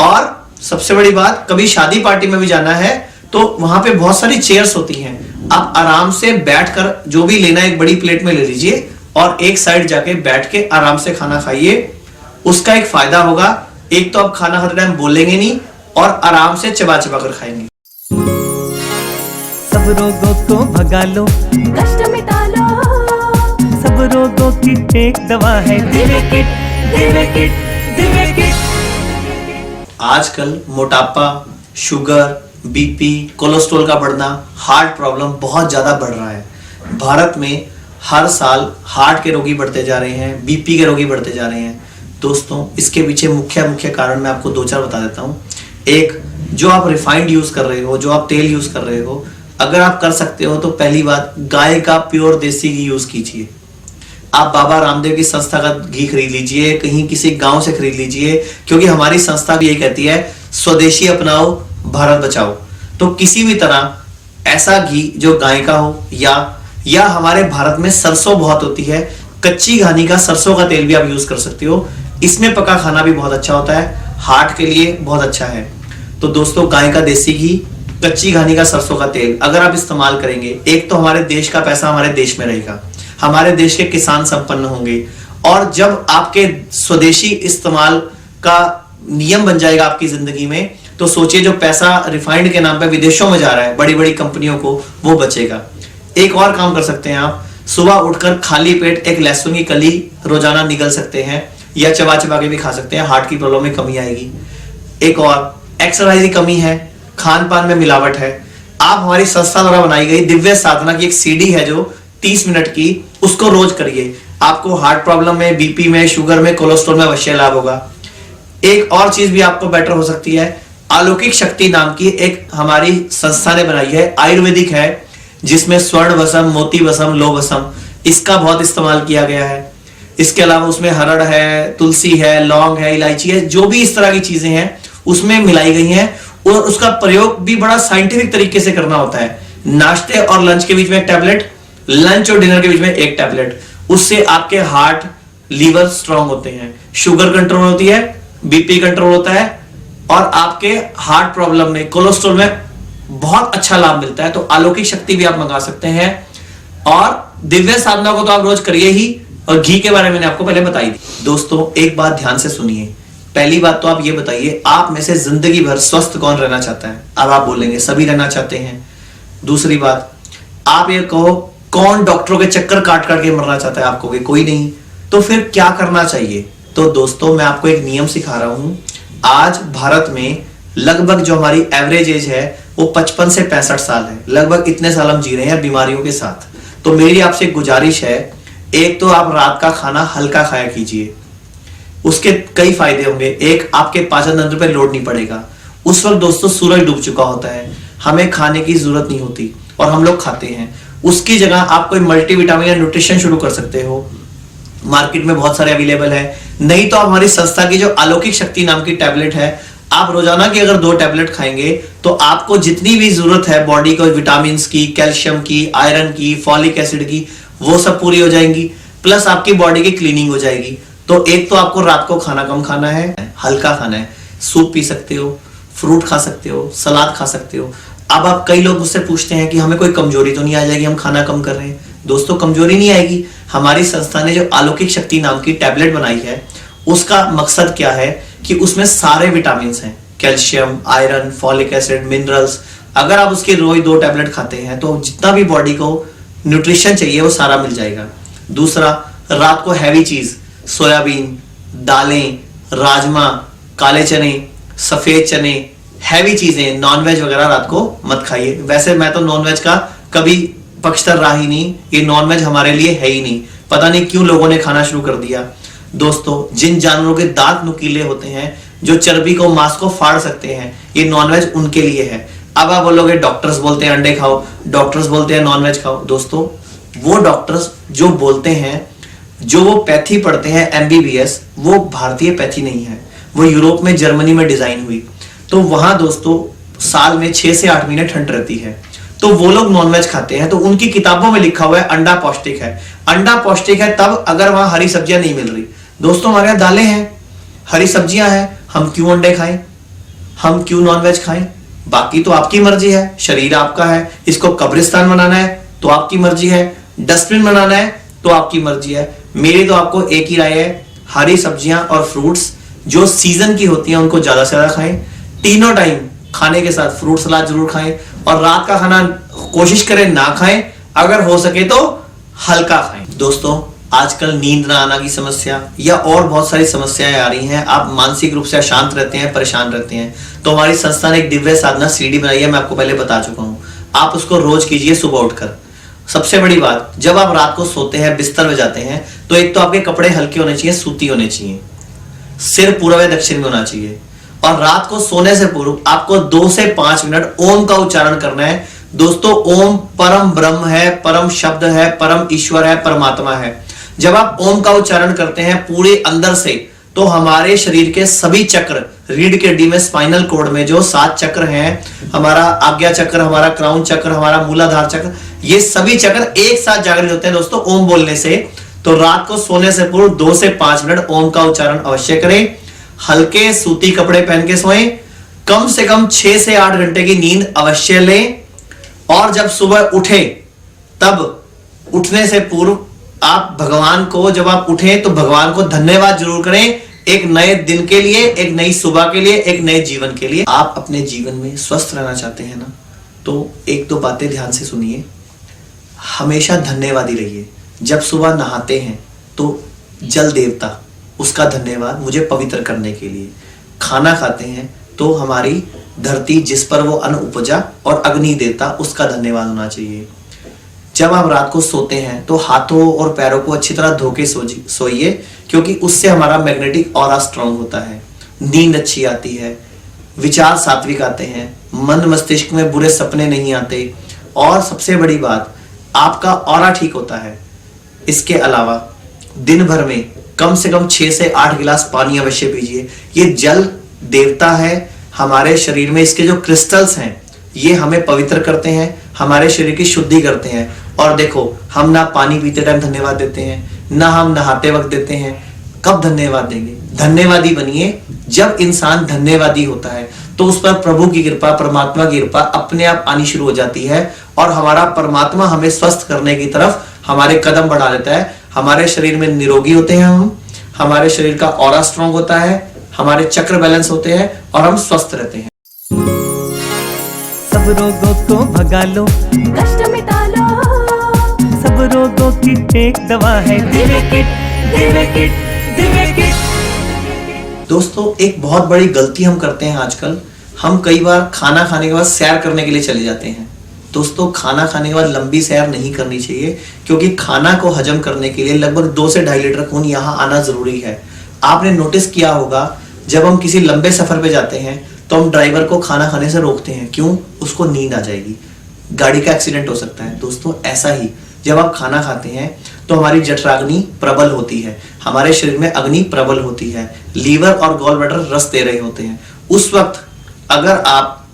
और सबसे बड़ी बात, कभी शादी पार्टी में भी जाना है तो वहां पे बहुत सारी चेयर्स होती हैं, आप आराम से बैठकर जो भी लेना एक बड़ी प्लेट में ले लीजिए और एक साइड जाके बैठ के आराम से खाना खाइए। उसका एक फायदा होगा, एक तो आप खाना खाते टाइम बोलेंगे नहीं और आराम से चबा चबा कर खाएंगे। सब रोगों को भगा लो, कष्ट मिटा लो, सब रोगों की एक दवा है Divya kit, Divya kit, Divya kit. आजकल मोटापा, शुगर, बीपी, कोलेस्ट्रॉल का बढ़ना, हार्ट प्रॉब्लम बहुत ज्यादा बढ़ रहा है। भारत में हर साल हार्ट के रोगी बढ़ते जा रहे हैं, बीपी के रोगी बढ़ते जा रहे हैं। दोस्तों, इसके पीछे मुख्य कारण मैं आपको 2-4 बता देता हूं। एक, जो आप रिफाइंड यूज कर रहे हो, जो आप तेल यूज कर रहे हो, अगर आप कर सकते हो तो पहली बात, गाय का प्योर देसी घी यूज कीजिए। आप बाबा रामदेव की संस्था का घी खरीद लीजिए, कहीं किसी गांव से खरीद लीजिए, क्योंकि हमारी संस्था भी ये कहती है स्वदेशी अपनाओ, भारत बचाओ। तो किसी भी तरह ऐसा घी जो गाय का हो, या हमारे भारत में सरसों बहुत होती है, कच्ची घानी का सरसों का तेल भी आप यूज कर सकते हो। इसमें पका खाना भी बहुत अच्छा होता है, हार्ट के लिए बहुत अच्छा है। तो दोस्तों, गाय का देसी घी, कच्ची घानी का सरसों का तेल अगर आप इस्तेमाल करेंगे, एक तो हमारे देश का पैसा हमारे देश में रहेगा, हमारे देश के किसान संपन्न होंगे। और जब आपके स्वदेशी इस्तेमाल का नियम बन जाएगा आपकी जिंदगी में, तो सोचिए जो पैसा रिफाइंड के नाम पे विदेशों में जा रहा है बड़ी बड़ी कंपनियों को, वो बचेगा। एक और काम कर सकते हैं आप, सुबह उठकर खाली पेट एक लहसुन की कली रोजाना निगल सकते हैं, या चबा चबा के भी खा सकते हैं, हार्ट की प्रॉब्लम में कमी आएगी। एक और, एक्सरसाइज की कमी है, खान पान में मिलावट है, आप हमारी संस्था द्वारा बनाई गई दिव्य साधना की एक सीडी है जो 30 मिनट की, उसको रोज करिए। आपको हार्ट प्रॉब्लम में, बीपी में, शुगर में, कोलेस्ट्रॉल में अवश्य लाभ होगा। एक और चीज भी आपको बेटर हो सकती है, अलौकिक शक्ति नाम की एक हमारी संस्था ने बनाई है, आयुर्वेदिक है, जिसमें स्वर्ण भस्म, मोती भस्म, लो भस्म, इसका बहुत इस्तेमाल किया गया है। इसके अलावा उसमें हरड़ है, तुलसी है, लौंग है, इलायची है, जो भी इस तरह की चीजें हैं उसमें मिलाई गई हैं। और उसका प्रयोग भी बड़ा साइंटिफिक तरीके से करना होता है। नाश्ते और लंच के बीच में एक टैबलेट, लंच और डिनर के बीच में एक टैबलेट, उससे आपके हार्ट लीवर स्ट्रांग होते हैं, शुगर कंट्रोल होती है, बीपी कंट्रोल होता है और आपके हार्ट प्रॉब्लम में, कोलेस्ट्रॉल में बहुत अच्छा लाभ मिलता है। तो अलौकिक शक्ति भी आप मंगा सकते हैं और दिव्य साधना को तो आप रोज करिए ही। और घी के बारे में मैंने आपको पहले बताई थी। दोस्तों एक बात ध्यान से सुनिए। पहली बात तो आप ये बताइए, आप में से जिंदगी भर स्वस्थ कौन रहना चाहता है? अब आप बोलेंगे सभी रहना चाहते हैं। दूसरी बात, आप ये कहो कौन डॉक्टरों के चक्कर काट काट के मरना चाहता है? आप कहोगे कोई नहीं। तो फिर क्या करना चाहिए? तो दोस्तों मैं आपको एक नियम सिखा रहा हूं। आज भारत में लगभग जो हमारी एवरेज एज है वो 55 से 65 साल है। लगभग इतने साल हम जी रहे हैं बीमारियों के साथ। तो मेरी आपसे एक गुजारिश है, एक तो आप रात का खाना हल्का खाया कीजिए, उसके कई फायदे होंगे। एक, आपके पाचन तंत्र पे लोड नहीं पड़ेगा। उस वक्त दोस्तों सूरज डूब चुका होता है, हमें खाने की जरूरत नहीं होती और हम लोग खाते हैं। उसकी जगह आप कोई मल्टीविटामिन या न्यूट्रिशन शुरू कर सकते हो, मार्केट में बहुत सारे अवेलेबल है। नहीं तो आप हमारी संस्था की जो अलौकिक शक्ति नाम की टैबलेट है, आप रोजाना की अगर 2 टैबलेट खाएंगे तो आपको जितनी भी जरूरत है बॉडी को, विटामिन की, कैल्शियम की, आयरन की, फॉलिक एसिड की, वो सब पूरी हो जाएंगी। प्लस आपकी बॉडी की क्लीनिंग हो जाएगी। तो एक तो आपको रात को खाना कम खाना है, हल्का खाना है। सूप पी सकते हो, फ्रूट खा सकते हो, सलाद खा सकते हो। अब आप कई लोग मुझसे पूछते हैं कि हमें कोई कमजोरी तो नहीं आ जाएगी, हम खाना कम कर रहे हैं? दोस्तों कमजोरी नहीं आएगी। हमारी संस्था ने जो अलौकिक शक्ति नाम की टैबलेट बनाई है, उसका मकसद क्या है कि उसमें सारे विटामिन हैं, calcium, iron, folic acid, minerals. अगर आप उसके रोज 2 टैबलेट खाते हैं तो जितना भी बॉडी को न्यूट्रिशन चाहिए वो सारा मिल जाएगा। दूसरा, रात को हैवी चीज, सोयाबीन, दालें, राजमा, काले चने, सफेद चने, हैवी चीजें, नॉनवेज वगैरह रात को मत खाइए। वैसे मैं तो नॉनवेज का कभी पक्षधर रहा ही नहीं, ये नॉनवेज हमारे लिए है ही नहीं। पता नहीं क्यों लोगों ने खाना शुरू कर दिया। दोस्तों जिन जानवरों के दांत नुकीले होते हैं, जो चर्बी को, मांस को फाड़ सकते हैं, ये नॉनवेज उनके लिए है। अब आप बोलोगे डॉक्टर्स बोलते हैं अंडे खाओ, डॉक्टर्स बोलते हैं नॉनवेज खाओ। दोस्तों वो डॉक्टर्स जो बोलते हैं, जो वो पैथी पढ़ते हैं MBBS, वो भारतीय पैथी नहीं है, वो यूरोप में, जर्मनी में डिजाइन हुई। तो वहां दोस्तों साल में 6 से 8 महीने ठंड रहती है। तो वो लोग नॉनवेज खाते हैं। तो उनकी किताबों में लिखा हुआ है अंडा पौष्टिक है। अंडा पौष्टिक है तब अगर वहां हरी सब्जियां नहीं मिल रही। दोस्तों हमारे यहाँ दालें हैं, हरी सब्जियां हैं, हम क्यों अंडे खाएं, हम क्यों नॉनवेज खाएं? बाकी तो आपकी मर्जी है, शरीर आपका है। इसको कब्रिस्तान बनाना है तो आपकी मर्जी है, डस्टबिन बनाना है तो आपकी मर्जी है। मेरी तो आपको एक ही राय है, हरी सब्जियां और फ्रूट्स जो सीजन की होती हैं उनको ज्यादा से ज्यादा खाएं। तीनों टाइम खाने के साथ फ्रूट सलाद जरूर खाएं और रात का खाना कोशिश करें ना खाएं, अगर हो सके तो हल्का खाएं। दोस्तों आजकल नींद ना आना की समस्या या और बहुत सारी समस्याएं आ रही हैं, आप मानसिक रूप से अशांत रहते हैं, परेशान रहते हैं, तो हमारी संस्था ने एक दिव्य साधना CD बनाई है, मैं आपको पहले बता चुका हूं। आप उसको रोज कीजिए सुबह उठकर। सबसे बड़ी बात, जब आप रात को सोते हैं, बिस्तर में जाते हैं, तो एक तो आपके कपड़े हल्के होने चाहिए, सूती होने चाहिए, सिर पूर्व या दक्षिण में होना चाहिए, और रात को सोने से पूर्व आपको 2 से 5 मिनट ओम का उच्चारण करना है। दोस्तों ओम परम ब्रह्म है, परम शब्द है, परम ईश्वर है, परमात्मा है। जब आप ओम का उच्चारण करते हैं पूरे अंदर से, तो हमारे शरीर के सभी चक्र, रीढ़ की हड्डी में स्पाइनल कोड में जो 7 चक्र हैं, हमारा आज्ञा चक्र, हमारा क्राउन चक्र, हमारा मूलाधार चक्र, ये सभी चक्र एक साथ जागृत होते हैं दोस्तों ओम बोलने से। तो रात को सोने से पूर्व 2 से 5 मिनट ओम का उच्चारण अवश्य करें। हल्के सूती कपड़े पहन के सोएं। कम से कम 6 से 8 घंटे की नींद अवश्य लें। और जब सुबह उठे, तब उठने से पूर्व आप भगवान को, जब आप उठें तो भगवान को धन्यवाद जरूर करें, एक नए दिन के लिए, एक नई सुबह के लिए, एक नए जीवन के लिए। आप अपने जीवन में स्वस्थ रहना चाहते हैं ना, तो 1-2 बातें ध्यान से सुनिए। हमेशा धन्यवादी रहिए। जब सुबह नहाते हैं तो जल देवता, उसका धन्यवाद मुझे पवित्र करने के लिए। खाना खाते हैं तो हमारी धरती जिस पर वो अन्न उपजा और अग्नि देवता, उसका धन्यवाद होना चाहिए। जब आप रात को सोते हैं तो हाथों और पैरों को अच्छी तरह धो के सोइए, क्योंकि उससे हमारा मैग्नेटिक ऑरा स्ट्रांग होता है, नींद अच्छी आती है, विचार सात्विक आते हैं, मन मस्तिष्क में बुरे सपने नहीं आते, और सबसे बड़ी बात, आपका ऑरा ठीक होता है। इसके अलावा दिन भर में कम से कम 6 से 8 गिलास पानी अवश्य पीजिए। ये जल देवता है, हमारे शरीर में इसके जो क्रिस्टल्स हैं ये हमें पवित्र करते हैं, हमारे शरीर की शुद्धि करते हैं। और देखो, हम ना पानी पीते टाइम धन्यवाद देते हैं, ना हम नहाते वक्त देते हैं। कब धन्यवाद देंगे? धन्यवादी बनिए। जब इंसान धन्यवादी होता है तो उस पर प्रभु की कृपा, परमात्मा की कृपा अपने आप आनी शुरू हो जाती है और हमारा परमात्मा हमें स्वस्थ करने की तरफ हमारे कदम बढ़ा देता है। हमारे शरीर में निरोगी होते हैं हम, हमारे शरीर का ऑरा स्ट्रांग होता है, हमारे चक्र बैलेंस होते हैं और हम स्वस्थ रहते हैं। सब रोगों को भगा लो, कष्ट मिटा लो, सब रोगों की एक दवा है Divya kit, Divya kit, Divya kit. दोस्तों, एक बहुत बड़ी गलती हम करते हैं आजकल। हम कई बार खाना खाने के बाद सैर करने के लिए चले जाते हैं। दोस्तों, खाना खाने के बाद लंबी सैर नहीं करनी चाहिए, क्योंकि खाना को हजम करने के लिए लगभग 2 से 2.5 लीटर खून यहाँ आना जरूरी है। आपने नोटिस किया होगा, जब हम किसी लंबे सफर पे जाते हैं तो हम ड्राइवर को खाना खाने से रोकते हैं। क्यों? उसको नींद आ जाएगी, गाड़ी का एक्सीडेंट हो सकता है। दोस्तों, ऐसा ही जब आप खाना खाते हैं तो हमारी जठराग्नि प्रबल होती है, हमारे शरीर में अग्नि प्रबल होती है, लीवर और गॉल ब्लैडर रस दे रहे होते हैं। उस वक्त अगर आप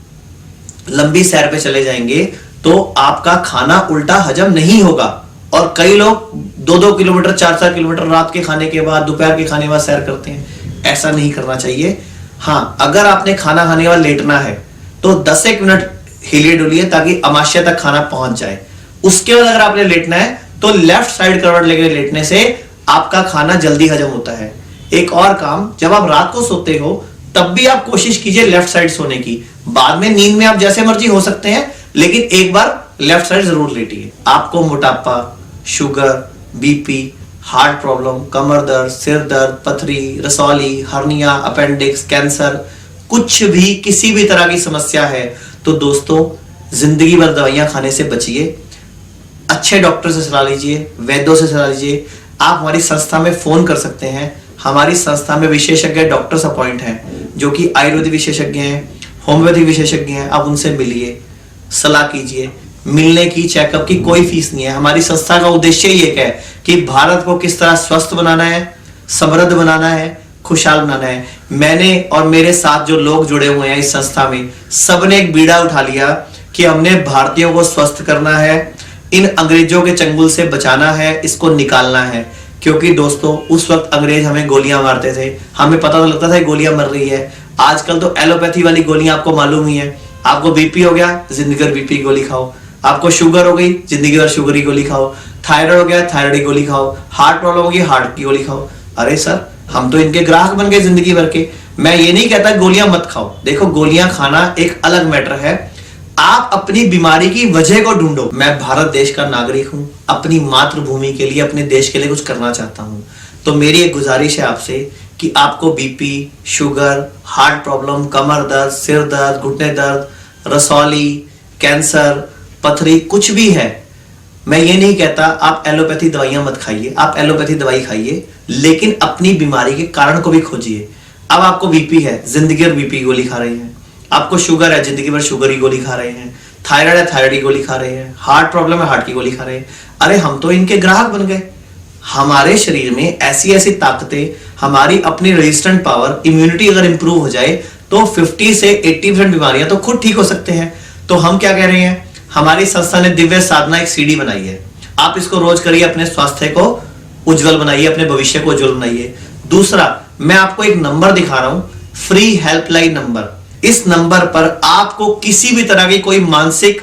लंबी सैर पे चले जाएंगे तो आपका खाना उल्टा हजम नहीं होगा। और कई लोग 2-2 किलोमीटर, 4-4 किलोमीटर रात के खाने के बाद, दोपहर के खाने के बाद सैर करते हैं। ऐसा नहीं करना चाहिए। हाँ, अगर आपने खाना खाने के बाद लेटना है तो 10 मिनट हिलिए डुलिए ताकि अमाशय तक खाना पहुंच जाए। उसके बाद अगर आपने लेटना है तो लेफ्ट साइड करवट लेकर लेटने से आपका खाना जल्दी हजम होता है। एक और काम, जब आप रात को सोते हो तब भी आप कोशिश कीजिए लेफ्ट साइड सोने की। बाद में नींद में आप जैसे मर्जी हो सकते हैं, लेकिन एक बार लेफ्ट साइड जरूर लेटिए। आपको मोटापा, शुगर, बीपी, हार्ट प्रॉब्लम, कमर दर्द, सिर दर्द, पथरी, रसौली, हर्निया, अपेंडिक्स, कैंसर, कुछ भी किसी भी तरह की समस्या है तो दोस्तों, जिंदगी भर दवाइयां खाने से बचिए। अच्छे डॉक्टर से सलाह लीजिए, वैद्यों से सलाह लीजिए। आप हमारी संस्था में फोन कर सकते हैं। हमारी संस्था में विशेषज्ञ डॉक्टर्स अपॉइंट हैं जो कि आयुर्वेदिक विशेषज्ञ हैं, होम्योपैथिक विशेषज्ञ हैं। आप उनसे मिलिए, सलाह कीजिए। मिलने की, चेकअप की कोई फीस नहीं है। हमारी संस्था का उद्देश्य ही एक है कि भारत को किस तरह स्वस्थ बनाना है, समृद्ध बनाना है, खुशहाल बनाना है। मैंने और मेरे साथ जो लोग जुड़े हुए हैं इस संस्था में, सबने एक बीड़ा उठा लिया कि हमने भारतीयों को स्वस्थ करना है, इन अंग्रेजों के चंगुल से बचाना है, इसको निकालना है। क्योंकि दोस्तों, उस वक्त अंग्रेज हमें गोलियां मारते थे, हमें पता तो लगता था गोलियां मर रही है। आजकल तो एलोपैथी वाली गोलियां आपको मालूम ही है। आपको बीपी हो गया, जिंदगी भर बीपी गोली खाओ। आपको शुगर हो गई, जिंदगी भर शुगर की गोली खाओ। थायराइड हो गया, थायराइड की गोली खाओ। हार्ट प्रॉब्लम होगी, हार्ट की गोली खाओ। अरे सर, हम तो इनके ग्राहक बन गए जिंदगी भर के। मैं ये नहीं कहता गोलियां मत खाओ। देखो, गोलियां खाना एक अलग मैटर है। आप अपनी बीमारी की वजह को ढूंढो। मैं भारत देश का नागरिक हूं, अपनी मातृभूमि के लिए, अपने देश के लिए कुछ करना चाहता हूं। तो मेरी एक गुजारिश है आपसे कि आपको बीपी, शुगर, हार्ट प्रॉब्लम, कमर दर्द, सिर दर्द, घुटने दर्द, रसौली, कैंसर, पथरी, कुछ भी है, मैं ये नहीं कहता आप एलोपैथी दवाइयां मत खाइए। आप एलोपैथी दवाई खाइए, लेकिन अपनी बीमारी के कारण को भी खोजिए। अब आपको बीपी है, जिंदगी भर बीपी की गोली खा रहे हैं। आपको शुगर है, जिंदगी भर शुगर की गोली खा रहे हैं। थायराइड है, थायराइड की गोली खा रहे हैं। हार्ट प्रॉब्लम है, हार्ट की गोली खा रहे हैं। अरे, हम तो इनके ग्राहक बन गए। हमारे शरीर में ऐसी ऐसी ताकतें, हमारी अपनी रेजिस्टेंट पावर, इम्यूनिटी अगर इंप्रूव हो जाए तो 50 से 80% बीमारियां तो खुद ठीक हो सकते हैं। तो हम क्या कह रहे हैं, हमारी संस्था ने दिव्य साधना एक सीडी बनाई है। आप इसको रोज करिए, अपने स्वास्थ्य को उज्जवल बनाइए, अपने भविष्य को उज्जवल बनाइए। दूसरा, मैं आपको एक नंबर दिखा रहा हूं, फ्री हेल्पलाइन नंबर। इस नंबर पर आपको किसी भी तरह की कोई मानसिक,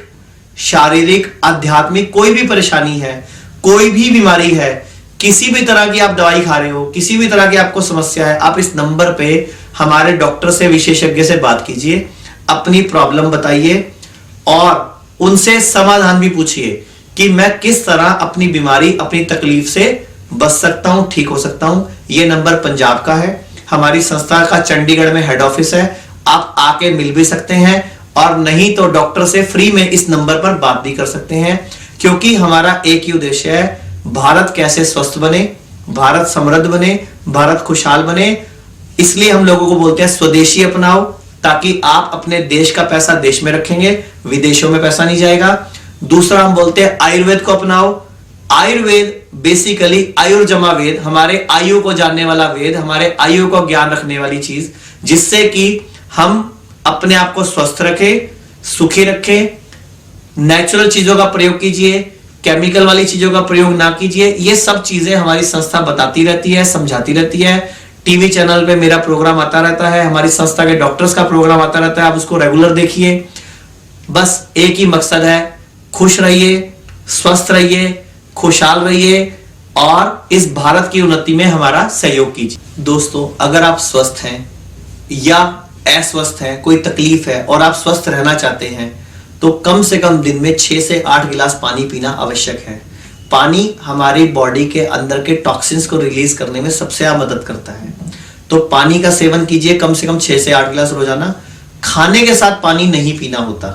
शारीरिक, आध्यात्मिक कोई भी परेशानी है, कोई भी बीमारी है, किसी भी तरह की आप दवाई खा रहे हो, किसी भी तरह की आपको समस्या है, आप इस नंबर पे हमारे डॉक्टर से, विशेषज्ञ से बात कीजिए, अपनी प्रॉब्लम बताइए और उनसे समाधान भी पूछिए कि मैं किस तरह अपनी बीमारी, अपनी तकलीफ से बच सकता हूं, ठीक हो सकता हूं। यह नंबर पंजाब का है। हमारी संस्था का चंडीगढ़ में हेड ऑफिस है। आप आके मिल भी सकते हैं और नहीं तो डॉक्टर से फ्री में इस नंबर पर बात भी कर सकते हैं। क्योंकि हमारा एक ही उद्देश्य है, भारत कैसे स्वस्थ बने, भारत समृद्ध बने, भारत खुशहाल बने। इसलिए हम लोगों को बोलते हैं स्वदेशी अपनाओ, ताकि आप अपने देश का पैसा देश में रखेंगे, विदेशों में पैसा नहीं जाएगा। दूसरा, हम बोलते हैं आयुर्वेद को अपनाओ। आयुर्वेद बेसिकली आयुर्जमा वेद, हमारे आयु को जानने वाला वेद, हमारे आयु को ज्ञान रखने वाली चीज, जिससे कि हम अपने आप को स्वस्थ रखे, सुखी रखे, नेचुरल चीजों का प्रयोग कीजिए, केमिकल वाली चीजों का प्रयोग ना कीजिए। ये सब चीजें हमारी संस्था बताती रहती है, समझाती रहती है। टीवी चैनल पे मेरा प्रोग्राम आता रहता है, हमारी संस्था के डॉक्टर्स का प्रोग्राम आता रहता है, आप उसको रेगुलर देखिए। बस एक ही मकसद है, खुश रहिए, स्वस्थ रहिए, खुशहाल रहिए और इस भारत की उन्नति में हमारा सहयोग कीजिए। दोस्तों, अगर आप स्वस्थ हैं या अस्वस्थ हैं, कोई तकलीफ है और आप स्वस्थ रहना चाहते हैं तो कम से कम दिन में 6 से 8 गिलास पानी पीना आवश्यक है। पानी हमारी बॉडी के अंदर के टॉक्सिन्स को रिलीज करने में सबसे ज्यादा मदद करता है। तो पानी का सेवन कीजिए कम से कम 6 से 8 गिलास रोजाना। खाने के साथ पानी नहीं पीना होता,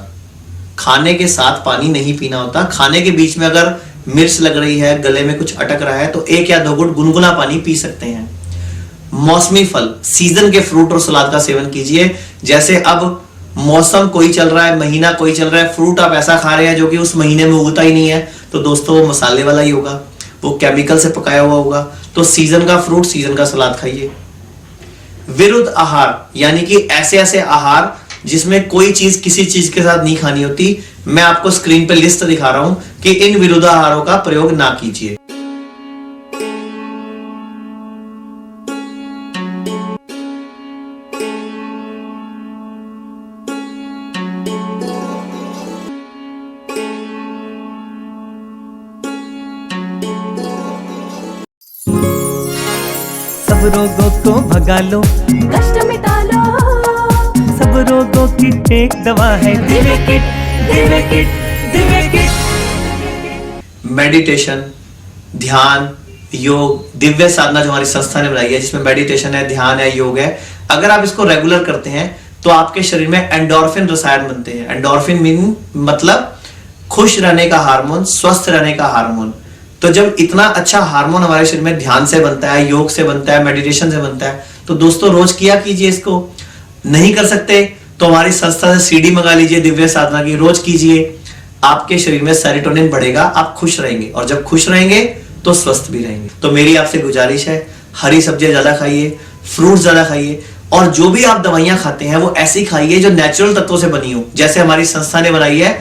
खाने के साथ पानी नहीं पीना होता। खाने के बीच में अगर मिर्च लग रही है, गले में कुछ अटक रहा है तो 1 या 2 घुट गुनगुना पानी पी सकते हैं। मौसमी फल, सीजन के फ्रूट और सलाद का सेवन कीजिए। जैसे अब मौसम कोई चल रहा है, महीना कोई चल रहा है, फ्रूट आप ऐसा खा रहे हैं जो कि उस महीने में उगता ही नहीं है, तो दोस्तों वो मसाले वाला ही होगा, वो केमिकल से पकाया हुआ होगा। तो सीजन का फ्रूट, सीजन का सलाद खाइए। विरुद्ध आहार यानी कि ऐसे ऐसे आहार जिसमें कोई चीज किसी चीज के साथ नहीं खानी होती, मैं आपको स्क्रीन पे लिस्ट दिखा रहा हूं कि इन विरुद्ध आहारों का प्रयोग ना कीजिए। सब रोगों को भगा लो, कष्ट मिटा लो, सब रोगों की एक दवा है Divya kit, Divya kit, Divya kit. Meditation, ध्यान, योग, दिव्य साधना जो हमारी संस्था ने बनाई है, जिसमें मेडिटेशन है, ध्यान है, योग है, अगर आप इसको रेगुलर करते हैं तो आपके शरीर में एंडोर्फिन रसायन बनते हैं। एंडोर्फिन मीन मतलब खुश रहने का हार्मोन, स्वस्थ रहने का हार्मोन। तो जब इतना अच्छा हार्मोन हमारे शरीर में ध्यान से बनता है, योग से बनता है, मेडिटेशन से बनता है, तो दोस्तों रोज किया कीजिए इसको। नहीं कर सकते तो हमारी संस्था से सीडी मंगा लीजिए दिव्य साधना की, रोज कीजिए। आपके शरीर में सेरोटोनिन बढ़ेगा, आप खुश रहेंगे और जब खुश रहेंगे तो स्वस्थ भी रहेंगे। तो मेरी आपसे गुजारिश है, हरी सब्जियां ज्यादा खाइए, फ्रूट ज्यादा खाइए और जो भी आप दवाइयां खाते हैं वो ऐसी खाइए जो नेचुरल तत्वों से बनी हो। जैसे हमारी संस्था ने बनाई है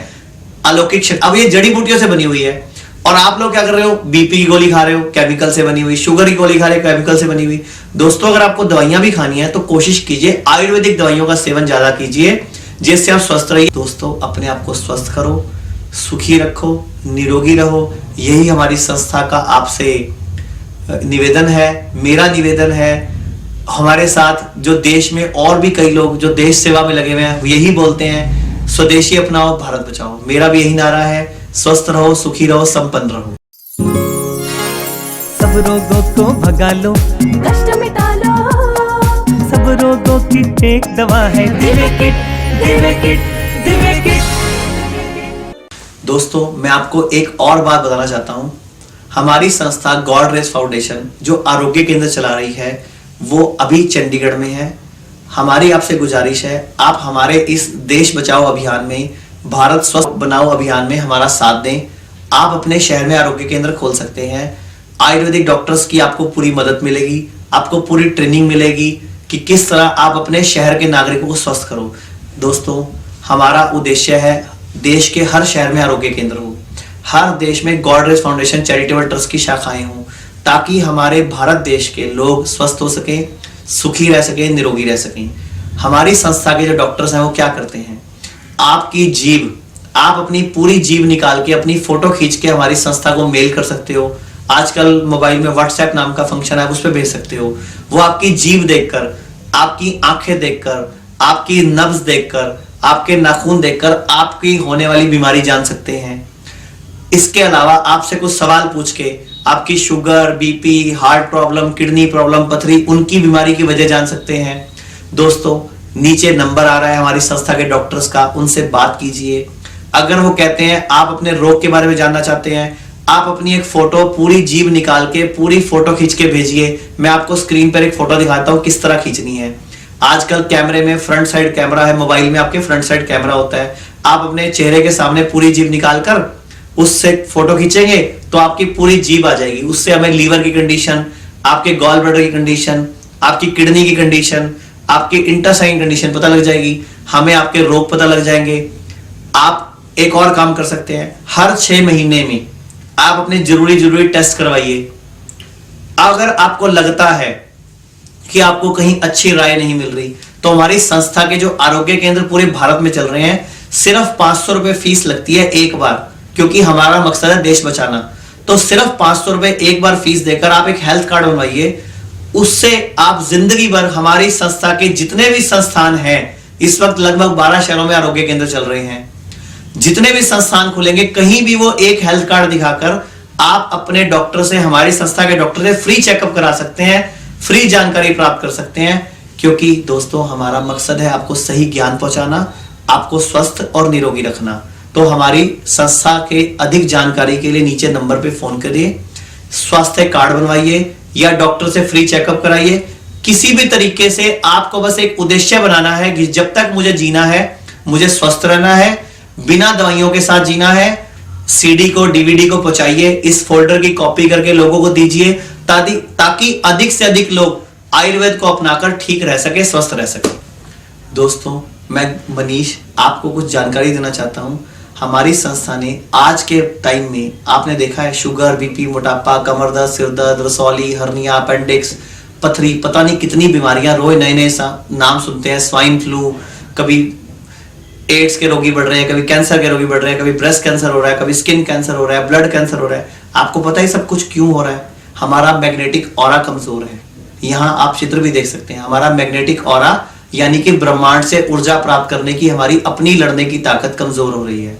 अलौकिक शक्ति, अब ये जड़ी बूटियों से बनी हुई है। और आप लोग क्या कर रहे हो, बीपी की गोली खा रहे हो, केमिकल से बनी हुई, शुगर की गोली खा रहे हो, केमिकल से बनी हुई। दोस्तों, अगर आपको दवाइयां भी खानी है तो कोशिश कीजिए आयुर्वेदिक दवाइयों का सेवन ज्यादा कीजिए, जिससे आप स्वस्थ रहिए। दोस्तों, अपने आप को स्वस्थ करो, सुखी रखो, निरोगी रहो, यही हमारी संस्था का आपसे निवेदन है, मेरा निवेदन है। हमारे साथ जो देश में और भी कई लोग जो देश सेवा में लगे हुए हैं, यही बोलते हैं, स्वदेशी अपनाओ, भारत बचाओ। मेरा भी यही नारा है, स्वस्थ रहो, सुखी रहो, संपन्न रहो। सब रोगों को भगा लो, कष्ट मिटा लो, सब रोगों की एक दवा है Divya kit, Divya kit, Divya kit. दोस्तों, मैं आपको एक और बात बताना चाहता हूं। हमारी संस्था गॉड रेस फाउंडेशन जो आरोग्य केंद्र चला रही है वो अभी चंडीगढ़ में है। हमारी आपसे गुजारिश है, आप हमारे इस देश बचाओ अभियान में, भारत स्वस्थ बनाओ अभियान में हमारा साथ दें। आप अपने शहर में आरोग्य केंद्र खोल सकते हैं। आयुर्वेदिक डॉक्टर्स की आपको पूरी मदद मिलेगी, आपको पूरी ट्रेनिंग मिलेगी कि किस तरह आप अपने शहर के नागरिकों को स्वस्थ करो। दोस्तों, हमारा उद्देश्य है देश के हर शहर में आरोग्य केंद्र हो, हर देश में God race foundation charitable trust की शाखाएं हों, ताकि हमारे भारत देश के लोग स्वस्थ हो सकें, सुखी रह सकें, निरोगी रह सकें। हमारी संस्था के जो डॉक्टर्स हैं वो क्या करते हैं, आपकी जीभ, आप अपनी पूरी जीभ निकाल के अपनी फोटो खींच के हमारी संस्था को मेल कर सकते हो। आजकल मोबाइल में व्हाट्सएप नाम का फंक्शन है, उस पर भेज सकते हो। वो आपकी जीभ देखकर, आपकी आंखें देखकर, आपकी नब्ज देखकर, आपके नाखून देखकर आपकी होने वाली बीमारी जान सकते हैं। इसके अलावा आपसे कुछ सवाल पूछ के आपकी sugar, BP, heart problem, kidney problem, पथरी, उनकी बीमारी की वजह जान सकते हैं। दोस्तों, नीचे नंबर आ रहा है हमारी संस्था के डॉक्टर्स का, उनसे बात कीजिए। अगर वो कहते हैं आप अपने रोग के बारे में जानना चाहते हैं, आप अपनी एक फोटो, पूरी जीभ निकाल के पूरी फोटो खींच के भेजिए। मैं आपको स्क्रीन पर एक फोटो दिखाता हूं किस तरह खींचनी है। आजकल कैमरे में फ्रंट साइड कैमरा है, मोबाइल में आपके फ्रंट साइड कैमरा होता है। आप अपने चेहरे के सामने पूरी जीभ निकालकर उससे फोटो खींचेंगे तो आपकी पूरी जीभ आ जाएगी। उससे हमें लीवर की कंडीशन, आपके गॉल ब्लैडर की कंडीशन, आपकी किडनी की कंडीशन, आपकी इंटरसाइन कंडीशन पता लग जाएगी, हमें आपके रोग पता लग जाएंगे। आप एक और काम कर सकते हैं, हर 6 महीने में आप अपने जरूरी टेस्ट करवाइए। अगर आपको लगता है कि आपको कहीं अच्छी राय नहीं मिल रही, तो हमारी संस्था के जो आरोग्य केंद्र पूरे भारत में चल रहे हैं, सिर्फ 500 रुपए फीस लगती है एक बार, क्योंकि हमारा मकसद है देश बचाना। तो सिर्फ 500 रुपए एक बार फीस देकर आप एक हेल्थ कार्ड बनवाइए, उससे आप जिंदगी भर हमारी संस्था के जितने भी संस्थान हैं, इस वक्त लगभग 12 शहरों में आरोग्य केंद्र चल रहे हैं, जितने भी संस्थान खुलेंगे कहीं भी वो एक हेल्थ कार्ड दिखाकर आप अपने डॉक्टर से, हमारी संस्था के डॉक्टर से फ्री चेकअप करा सकते हैं, फ्री जानकारी प्राप्त कर सकते हैं। क्योंकि दोस्तों हमारा मकसद है आपको सही ज्ञान पहुंचाना, आपको स्वस्थ और निरोगी रखना। तो हमारी संस्था के अधिक जानकारी के लिए नीचे नंबर पे फोन करिए, स्वास्थ्य कार्ड बनवाइए या डॉक्टर से फ्री चेकअप कराइए। किसी भी तरीके से आपको बस एक उद्देश्य बनाना है कि जब तक मुझे जीना है, मुझे स्वस्थ रहना है, बिना दवाइयों के साथ जीना है। सीडी को, डीवीडी को पहुंचाइए, इस फोल्डर की कॉपी करके लोगों को दीजिए, ताकि अधिक से अधिक लोग आयुर्वेद को अपनाकर ठीक रह सके, स्वस्थ रह सके। दोस्तों मैं मनीष आपको कुछ जानकारी देना चाहता हूं। हमारी संस्था ने आज के टाइम में, आपने देखा है, शुगर, बीपी, मोटापा, कमर दर्द, सिर दर्द, रसौली, हर्निया, अपेंडिक्स, पथरी, पता नहीं कितनी बीमारियां रोज नए नए नाम सुनते हैं। स्वाइन फ्लू, कभी एड्स के रोगी बढ़ रहे हैं, कभी कैंसर के रोगी बढ़ रहे हैं, कभी ब्रेस्ट कैंसर हो रहा है, कभी स्किन कैंसर हो रहा है, ब्लड कैंसर हो रहा है। आपको पता है सब कुछ क्यों हो रहा है? हमारा मैग्नेटिक ऑरा कमजोर है। यहाँ आप चित्र भी देख सकते हैं, हमारा मैग्नेटिक ऑरा यानी कि ब्रह्मांड से ऊर्जा प्राप्त करने की हमारी अपनी लड़ने की ताकत कमजोर हो रही है।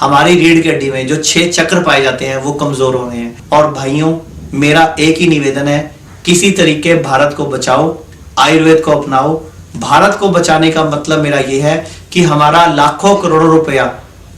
हमारी रीढ़ की हड्डी में जो 6 चक्र पाए जाते हैं वो कमजोर हो रहे हैं। और भाइयों, मेरा एक ही निवेदन है, किसी तरीके भारत को बचाओ, आयुर्वेद को अपनाओ। भारत को बचाने का मतलब मेरा यह है कि हमारा लाखों करोड़ों रुपया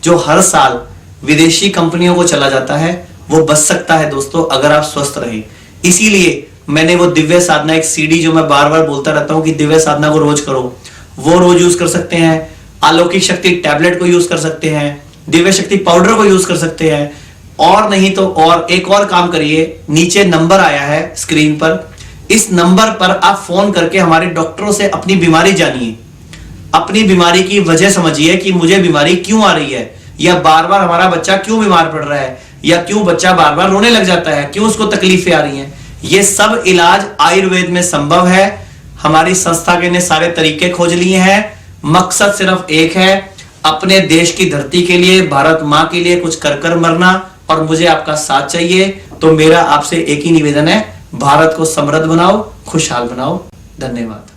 जो हर साल विदेशी कंपनियों को चला जाता है वो बच सकता है दोस्तों, अगर आप स्वस्थ रहें। इसीलिए मैंने वो दिव्य साधना, एक सीडी जो मैं बार बार बोलता रहता हूं कि दिव्य साधना को रोज करो, वो रोज यूज कर सकते हैं। अलौकिक शक्ति टैबलेट को यूज कर सकते हैं, दिव्य शक्ति पाउडर को यूज कर सकते हैं। और नहीं तो और एक और काम करिए, नीचे नंबर आया है स्क्रीन पर, इस नंबर पर आप फोन करके हमारे डॉक्टरों से अपनी बीमारी जानिए, अपनी बीमारी की वजह समझिए कि मुझे बीमारी क्यों आ रही है, या बार बार हमारा बच्चा क्यों बीमार पड़ रहा है, या क्यों बच्चा बार बार रोने लग जाता है, क्यों उसको तकलीफें आ रही हैं। ये सब इलाज आयुर्वेद में संभव है। हमारी संस्था के ने सारे तरीके खोज लिए हैं। मकसद सिर्फ एक है, अपने देश की धरती के लिए, भारत मां के लिए कुछ कर मरना, और मुझे आपका साथ चाहिए। तो मेरा आपसे एक ही निवेदन है, भारत को समृद्ध बनाओ, खुशहाल बनाओ। धन्यवाद।